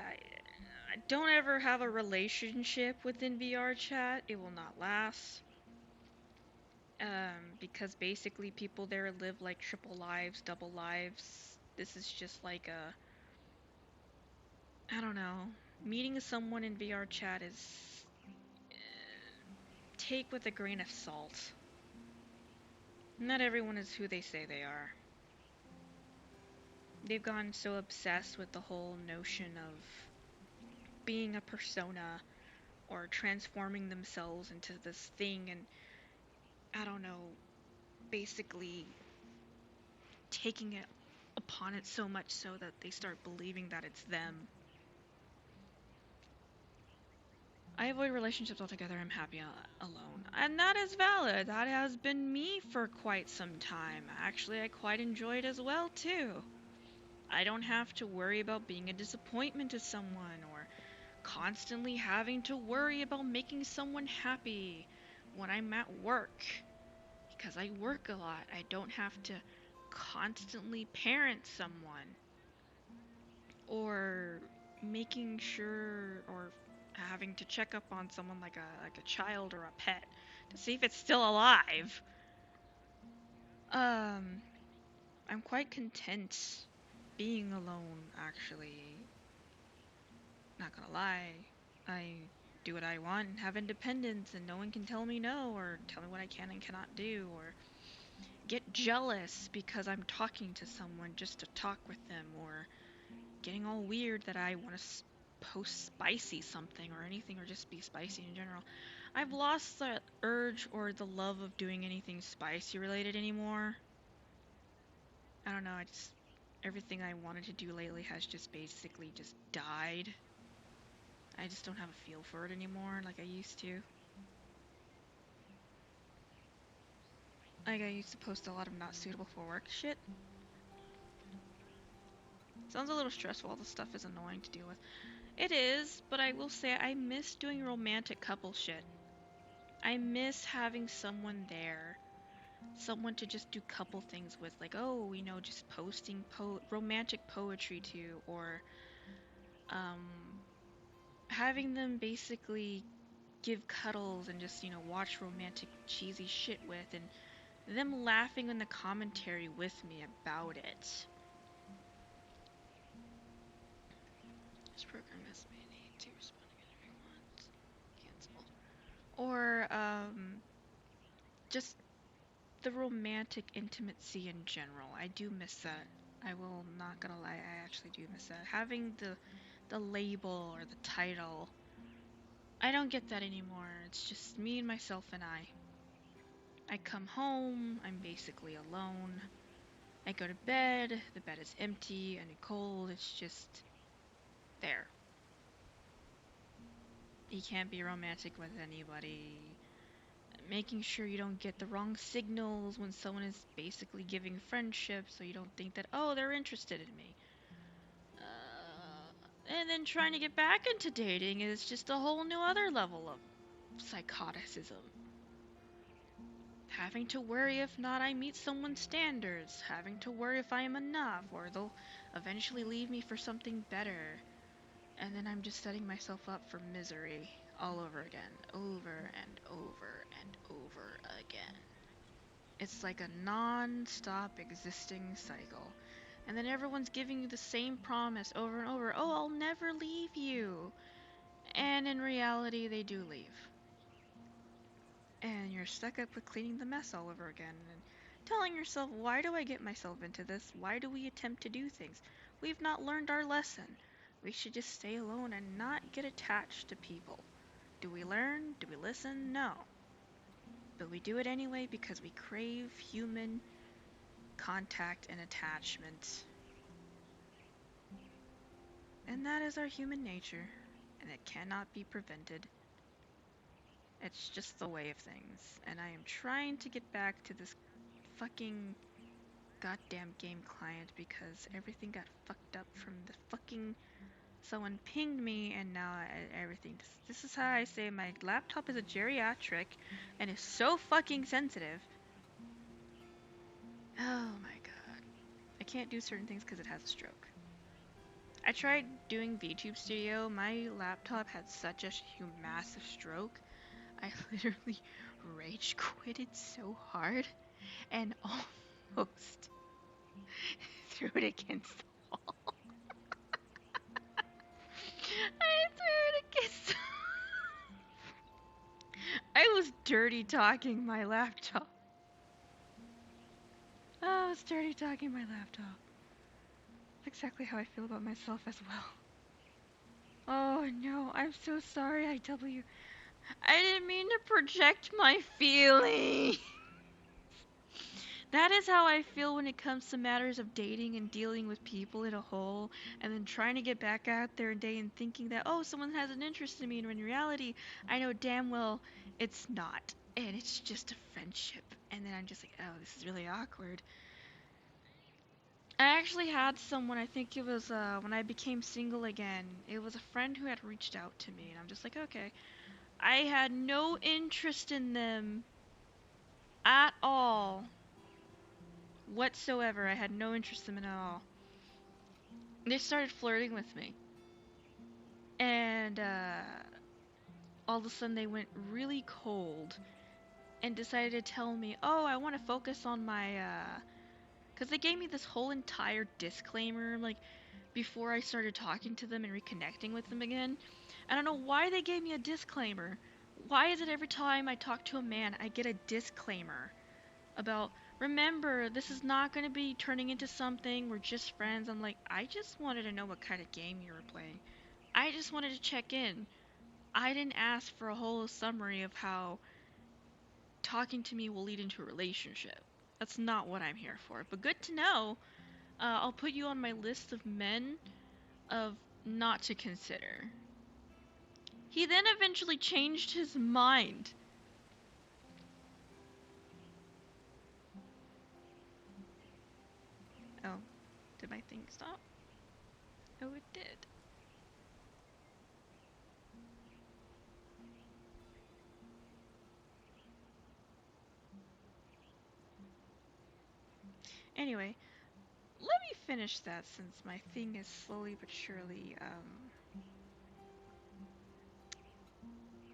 don't ever have a relationship within VR chat. It will not last. Because basically people there live like triple lives, double lives. This is just like I don't know. Meeting someone in VR chat is take with a grain of salt. Not everyone is who they say they are. They've gotten so obsessed with the whole notion of being a persona or transforming themselves into this thing and I don't know, basically taking it upon it so much so that they start believing that it's them. I avoid relationships altogether. I'm happy alone. And that is valid. That has been me for quite some time. Actually, I quite enjoy it as well, too. I don't have to worry about being a disappointment to someone or constantly having to worry about making someone happy when I'm at work. Because I work a lot, I don't have to constantly parent someone or making sure or having to check up on someone like a child or a pet to see if it's still alive. Um, I'm quite content being alone, actually. Not gonna lie. I do what I want and have independence, and no one can tell me no or tell me what I can and cannot do or get jealous because I'm talking to someone just to talk with them or getting all weird that I want to post spicy something or anything or just be spicy in general. I've lost the urge or the love of doing anything spicy related anymore. I don't know, I just everything I wanted to do lately has just basically just died. I just don't have a feel for it anymore like I used to. Like I used to post a lot of not suitable for work shit. Sounds a little stressful, all the stuff is annoying to deal with. It is, but I will say I miss doing romantic couple shit. I miss having someone there someone to just do couple things with, like, oh, just posting romantic poetry to, or um, having them basically give cuddles and just, watch romantic cheesy shit with, and them laughing in the commentary with me about it. This program has made need to respond again every once. Cancel. Or just the romantic intimacy in general. I do miss that. I will not gonna lie, I actually do miss that. Having the label or the title. I don't get that anymore. It's just me and myself and I. I come home, I'm basically alone. I go to bed, the bed is empty and cold, it's just there. You can't be romantic with anybody. Making sure you don't get the wrong signals when someone is basically giving friendship, so you don't think that, oh, they're interested in me. And then trying to get back into dating is just a whole new other level of psychoticism. Having to worry if not I meet someone's standards, having to worry if I am enough, or they'll eventually leave me for something better. And then I'm just setting myself up for misery all over again, over and over and over again. It's like a non-stop existing cycle. And then everyone's giving you the same promise over and over, oh, I'll never leave you. And in reality, they do leave. And you're stuck up with cleaning the mess all over again and telling yourself, why do I get myself into this? Why do we attempt to do things? We've not learned our lesson. We should just stay alone and not get attached to people. Do we learn? Do we listen? No. But we do it anyway because we crave human contact and attachment. And that is our human nature, and it cannot be prevented. It's just the way of things, and I am trying to get back to this fucking goddamn game client because everything got fucked up from the fucking... Someone pinged me, and now everything... This is how I say my laptop is a geriatric and is so fucking sensitive. Oh my god. I can't do certain things because it has a stroke. I tried doing VTube Studio. My laptop had such a massive stroke. I literally rage quitted so hard and almost threw it against the wall. I threw it against the I was dirty talking my laptop. Oh, I was dirty talking my laptop. That's exactly how I feel about myself as well. Oh no, I'm so sorry, IW. I didn't mean to project my feelings. That is how I feel when it comes to matters of dating and dealing with people in a whole, and then trying to get back out there and day and thinking that, oh, someone has an interest in me, and in reality, I know damn well it's not. And it's just a friendship. And then I'm just like, oh, this is really awkward. I actually had someone, I think it was when I became single again. It was a friend who had reached out to me, and I'm just like, okay. I had no interest in them at all. Whatsoever. I had no interest in them at all. They started flirting with me. And all of a sudden they went really cold and decided to tell me, oh, I want to focus on my, because they gave me this whole entire disclaimer, like, before I started talking to them and reconnecting with them again. I don't know why they gave me a disclaimer. Why is it every time I talk to a man, I get a disclaimer about, remember, this is not going to be turning into something, we're just friends. I'm like, I just wanted to know what kind of game you were playing. I just wanted to check in. I didn't ask for a whole summary of how talking to me will lead into a relationship. That's not what I'm here for. But good to know. I'll put you on my list of men of not to consider. He then eventually changed his mind. Oh, did my thing stop? Oh, it did. Anyway, let me finish that since my thing is slowly but surely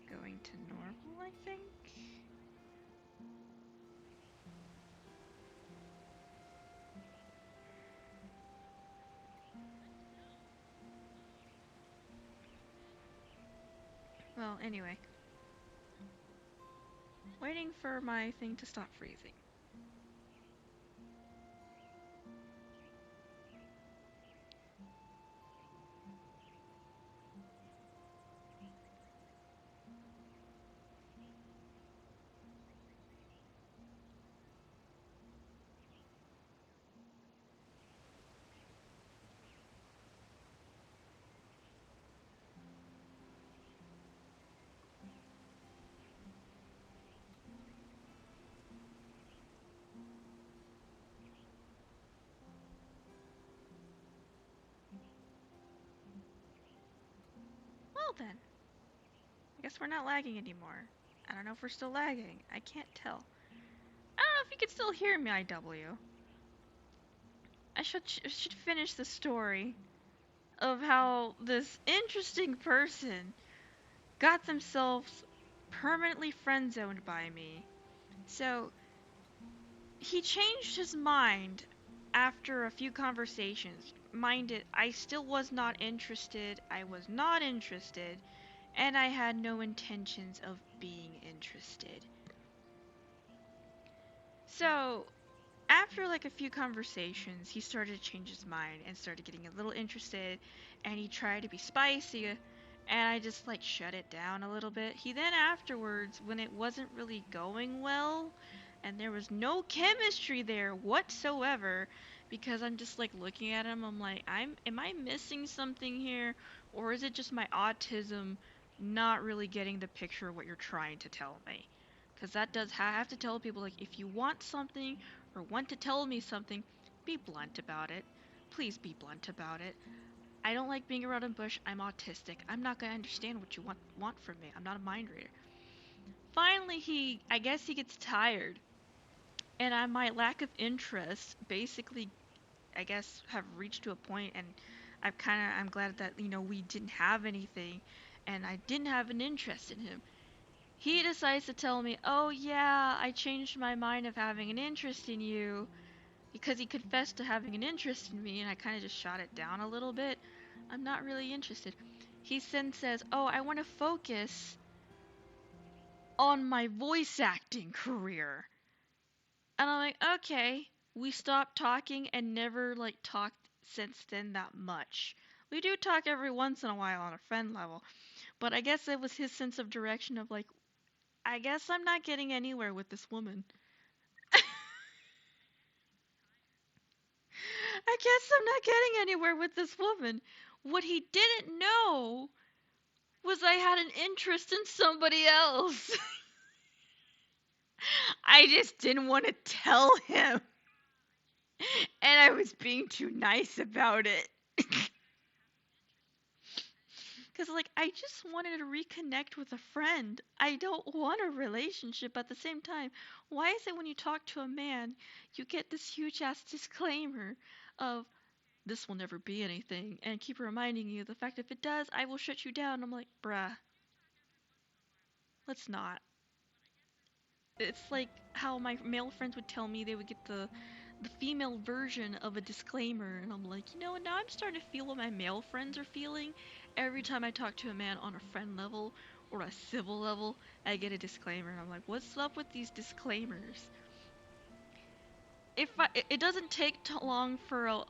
going to normal, I think. Well, anyway, waiting for my thing to stop freezing. Well then, I guess we're not lagging anymore. I don't know if we're still lagging. I can't tell. I don't know if you can still hear me, IW. I should finish the story of how this interesting person got themselves permanently friend zoned by me. So he changed his mind after a few conversations. Mind it, I still was not interested. I was not interested, and I had no intentions of being interested. So after like a few conversations, he started to change his mind and started getting a little interested, and he tried to be spicy, and I just like shut it down a little bit. He then afterwards, when it wasn't really going well, and there was no chemistry there whatsoever, because I'm just like looking at him, I'm like, am I missing something here, or is it just my autism not really getting the picture of what you're trying to tell me? Because that does I have to tell people, like, if you want something or want to tell me something, be blunt about it. Please be blunt about it. I don't like being around a bush. I'm autistic. I'm not gonna understand what you want from me. I'm not a mind reader. Finally, I guess he gets tired, and my lack of interest basically, I guess, have reached to a point, and I'm glad that we didn't have anything, and I didn't have an interest in him. He decides to tell me, "Oh yeah, I changed my mind of having an interest in you." Because he confessed to having an interest in me, and I kind of just shot it down a little bit. I'm not really interested. He then says, "Oh, I want to focus on my voice acting career." And I'm like, "Okay." We stopped talking and never like talked since then that much. We do talk every once in a while on a friend level, but I guess it was his sense of direction of like, I guess I'm not getting anywhere with this woman. I guess I'm not getting anywhere with this woman. What he didn't know was I had an interest in somebody else. I just didn't want to tell him. And I was being too nice about it. Because, like, I just wanted to reconnect with a friend. I don't want a relationship at the same time. Why is it when you talk to a man, you get this huge ass disclaimer of, this will never be anything, and keep reminding you the fact if it does, I will shut you down. I'm like, bruh, let's not. It's like how my male friends would tell me they would get the female version of a disclaimer, and I'm like, now I'm starting to feel what my male friends are feeling. Every time I talk to a man on a friend level or a civil level, I get a disclaimer, and I'm like, what's up with these disclaimers? It doesn't take long for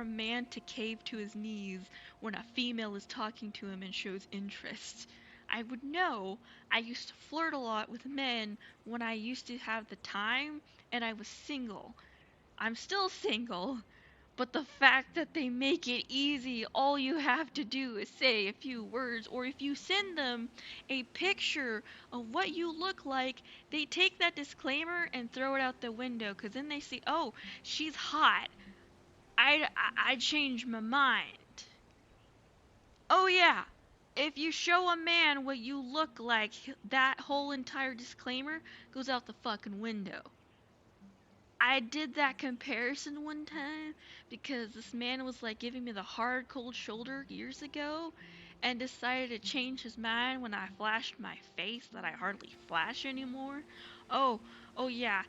a man to cave to his knees when a female is talking to him and shows interest. I would know. I used to flirt a lot with men when I used to have the time and I was single. I'm still single, but the fact that they make it easy, all you have to do is say a few words, or if you send them a picture of what you look like, they take that disclaimer and throw it out the window, because then they see, oh, she's hot. I changed my mind. Oh, yeah. If you show a man what you look like, that whole entire disclaimer goes out the fucking window. I did that comparison one time because this man was like giving me the hard cold shoulder years ago and decided to change his mind when I flashed my face that I hardly flash anymore. Oh, oh yeah.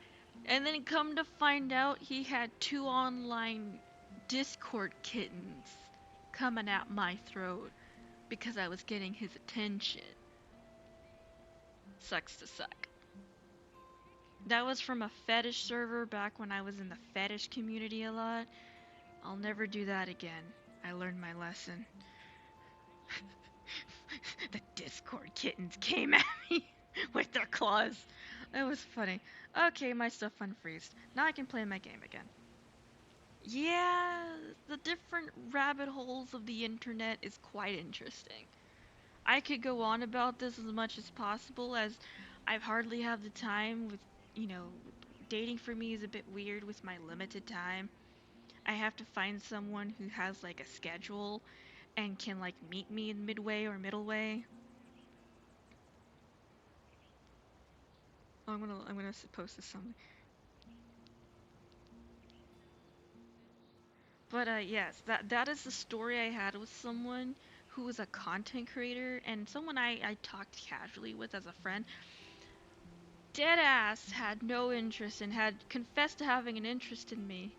And then come to find out he had two online Discord kittens coming at my throat because I was getting his attention. Sucks to suck. That was from a fetish server back when I was in the fetish community a lot. I'll never do that again. I learned my lesson. The Discord kittens came at me with their claws. That was funny. Okay, my stuff unfreezed. Now I can play my game again. Yeah, the different rabbit holes of the internet is quite interesting. I could go on about this as much as possible as I've hardly have the time with, you know, dating for me is a bit weird with my limited time. I have to find someone who has like a schedule and can like meet me in midway or middle way. Oh, I'm gonna post this something. But yes, that is the story I had with someone who was a content creator and someone I talked casually with as a friend. Deadass had no interest and had confessed to having an interest in me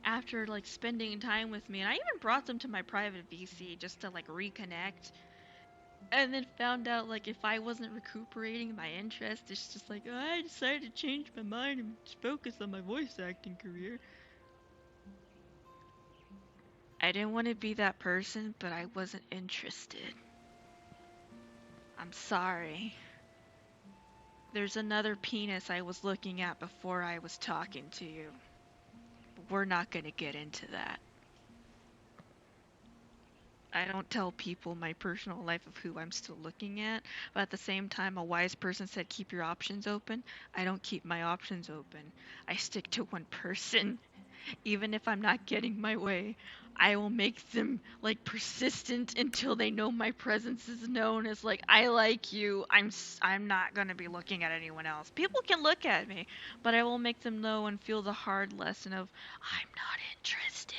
after like spending time with me, and I even brought them to my private VC just to like reconnect. And then found out like if I wasn't recuperating my interest, it's just like, oh, I decided to change my mind and focus on my voice acting career. I didn't want to be that person, but I wasn't interested. I'm sorry. There's another penis I was looking at before I was talking to you. But we're not gonna get into that. I don't tell people my personal life of who I'm still looking at, but at the same time, a wise person said keep your options open. I don't keep my options open. I stick to one person. Even if I'm not getting my way, I will make them like persistent until they know my presence is known as like I like you. I'm not going to be looking at anyone else. People can look at me, but I will make them know and feel the hard lesson of I'm not interested.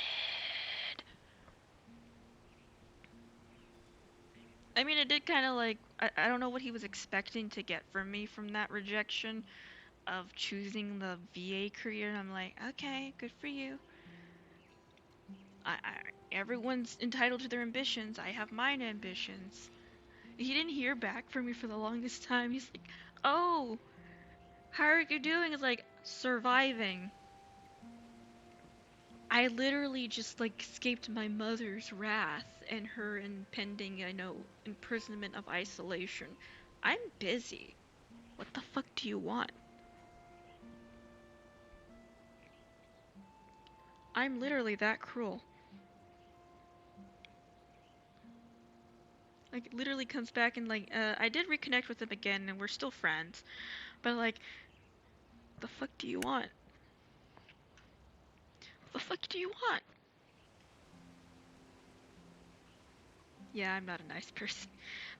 I mean, it did kind of like I don't know what he was expecting to get from me from that rejection of choosing the VA career. And I'm like, okay, good for you. Everyone's entitled to their ambitions. I have mine ambitions. He didn't hear back from me for the longest time. He's like, oh, how are you doing? It's like, surviving. I literally just like escaped my mother's wrath and her impending, imprisonment of isolation. I'm busy. What the fuck do you want? I'm literally that cruel. Like, literally comes back and like, I did reconnect with him again and we're still friends. But like, the fuck do you want? The fuck do you want? Yeah, I'm not a nice person.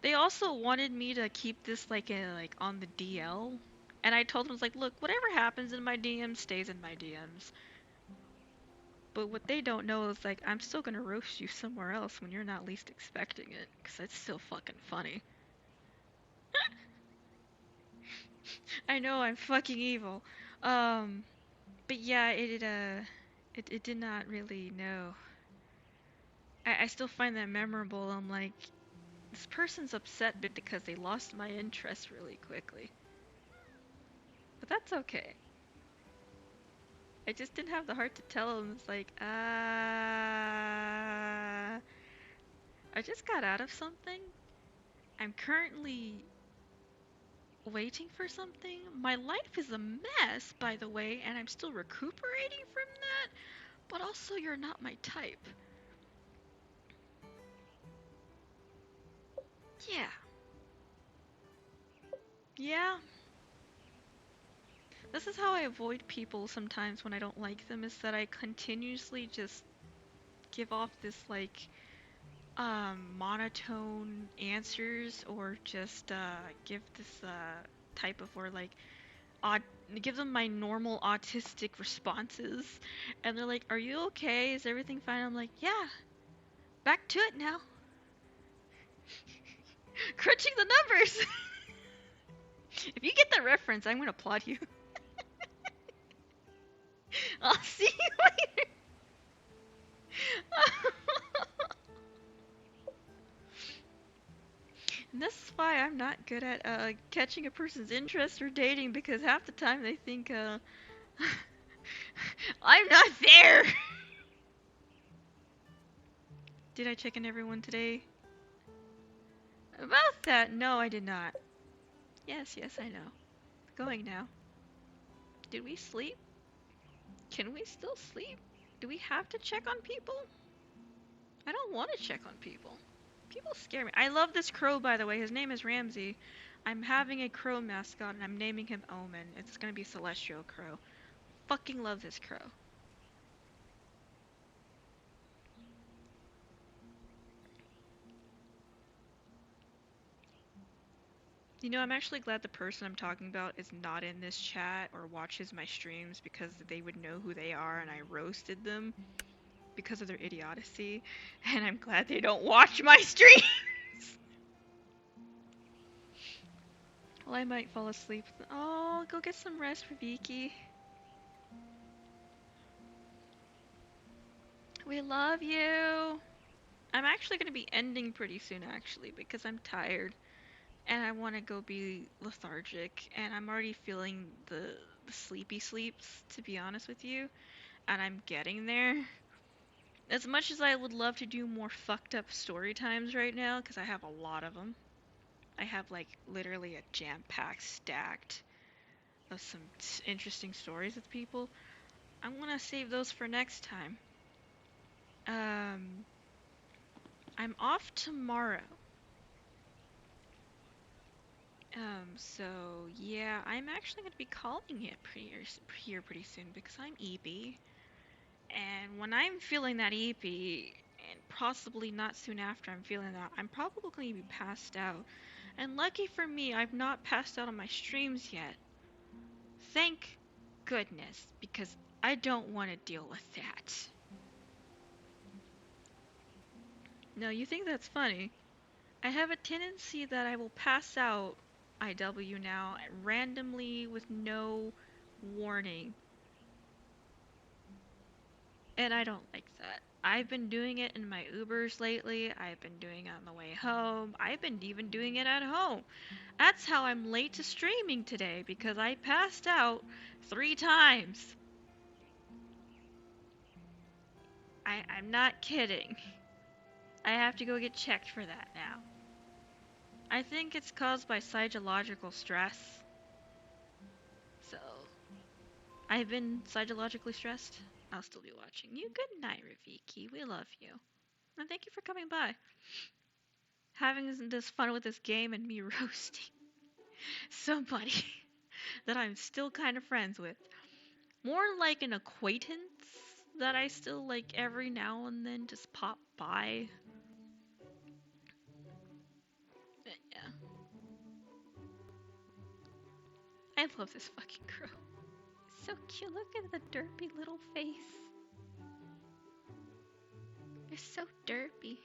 They also wanted me to keep this like on the DL, and I told them I was like, look, whatever happens in my DMs stays in my DMs. But what they don't know is like I'm still gonna roast you somewhere else when you're not least expecting it, 'cause it's still fucking funny. I know I'm fucking evil. Um, but yeah, it did not really know. I still find that memorable. I'm like, this person's upset because they lost my interest really quickly. But that's okay. I just didn't have the heart to tell him. It's like, I just got out of something. I'm currently waiting for something. My life is a mess, by the way, and I'm still recuperating from that. But also, you're not my type. Yeah. Yeah. This is how I avoid people sometimes when I don't like them, is that I continuously just give off this like monotone answers or just give this type of word like odd, give them my normal autistic responses, and they're like, "Are you okay? Is everything fine?" I'm like, "Yeah, back to it now." Crunching the numbers. If you get that reference, I'm gonna applaud you. I'll see you later. And this is why I'm not good at catching a person's interest or dating, because half the time they think I'm not there. Did I check in everyone today? About that, no, I did not. Yes, yes, I know. Going now. Did we sleep? Can we still sleep? Do we have to check on people? I don't want to check on people. People scare me. I love this crow, by the way. His name is Ramsey. I'm having a crow mascot, and I'm naming him Omen. It's gonna be Celestial Crow. Fucking love this crow. You know, I'm actually glad the person I'm talking about is not in this chat or watches my streams, because they would know who they are and I roasted them because of their idiocy. And I'm glad they don't watch my streams. Well, I might fall asleep. Oh, go get some rest, Raviki. We love you. I'm actually going to be ending pretty soon, actually, because I'm tired and I want to go be lethargic, and I'm already feeling the sleepy sleeps, to be honest with you, and I'm getting there. As much as I would love to do more fucked up story times right now, because I have a lot of them. I have like literally a jam pack stacked of some interesting stories with people. I'm gonna save those for next time. Um, I'm off tomorrow. So yeah, I'm actually gonna be calling it pretty soon, because I'm EP, and when I'm feeling that EP, and possibly not soon after I'm feeling that, I'm probably gonna be passed out. And lucky for me, I've not passed out on my streams yet. Thank goodness, because I don't want to deal with that. No, you think that's funny? I have a tendency that I will pass out IW now randomly with no warning. And I don't like that. I've been doing it in my Ubers lately. I've been doing it on the way home. I've been even doing it at home. That's how I'm late to streaming today, because I passed out 3 times. I'm not kidding. I have to go get checked for that now. I think it's caused by psychological stress. So, I've been psychologically stressed. I'll still be watching you. Good night, Rafiki. We love you. And thank you for coming by. Having this fun with this game and me roasting somebody that I'm still kind of friends with. More like an acquaintance that I still like every now and then just pop by. But yeah. I love this fucking crow. It's so cute. Look at the derpy little face. It's so derpy.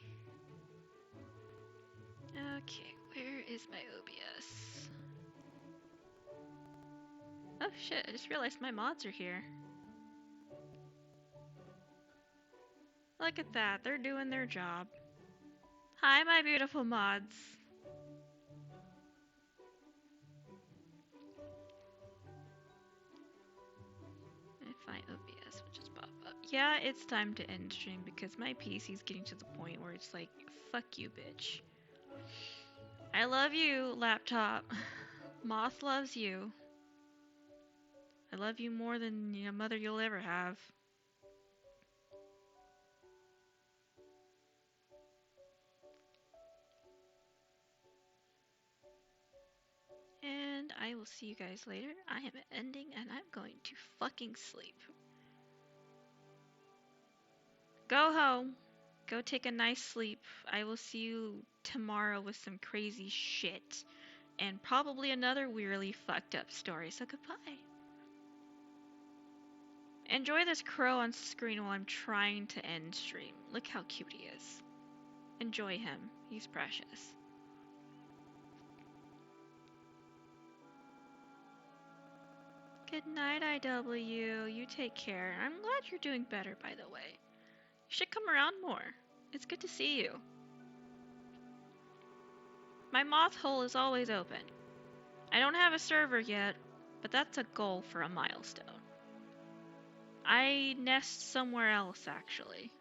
Okay, where is my OBS? Oh shit, I just realized my mods are here. Look at that, they're doing their job. Hi, my beautiful mods. If my OBS will just pop up. Yeah, it's time to end stream because my PC's getting to the point where it's like, fuck you, bitch. I love you, laptop. Moth loves you. I love you more than a mother you'll ever have. And I will see you guys later. I am ending and I'm going to fucking sleep. Go home. Go take a nice sleep. I will see you tomorrow with some crazy shit. and probably another weirdly fucked up story, so goodbye. Enjoy this crow on screen while I'm trying to end stream. Look how cute he is. Enjoy him. He's precious. Good night, IW. You take care. I'm glad you're doing better, by the way. You should come around more. It's good to see you. My moth hole is always open. I don't have a server yet, but that's a goal for a milestone. I nest somewhere else, actually.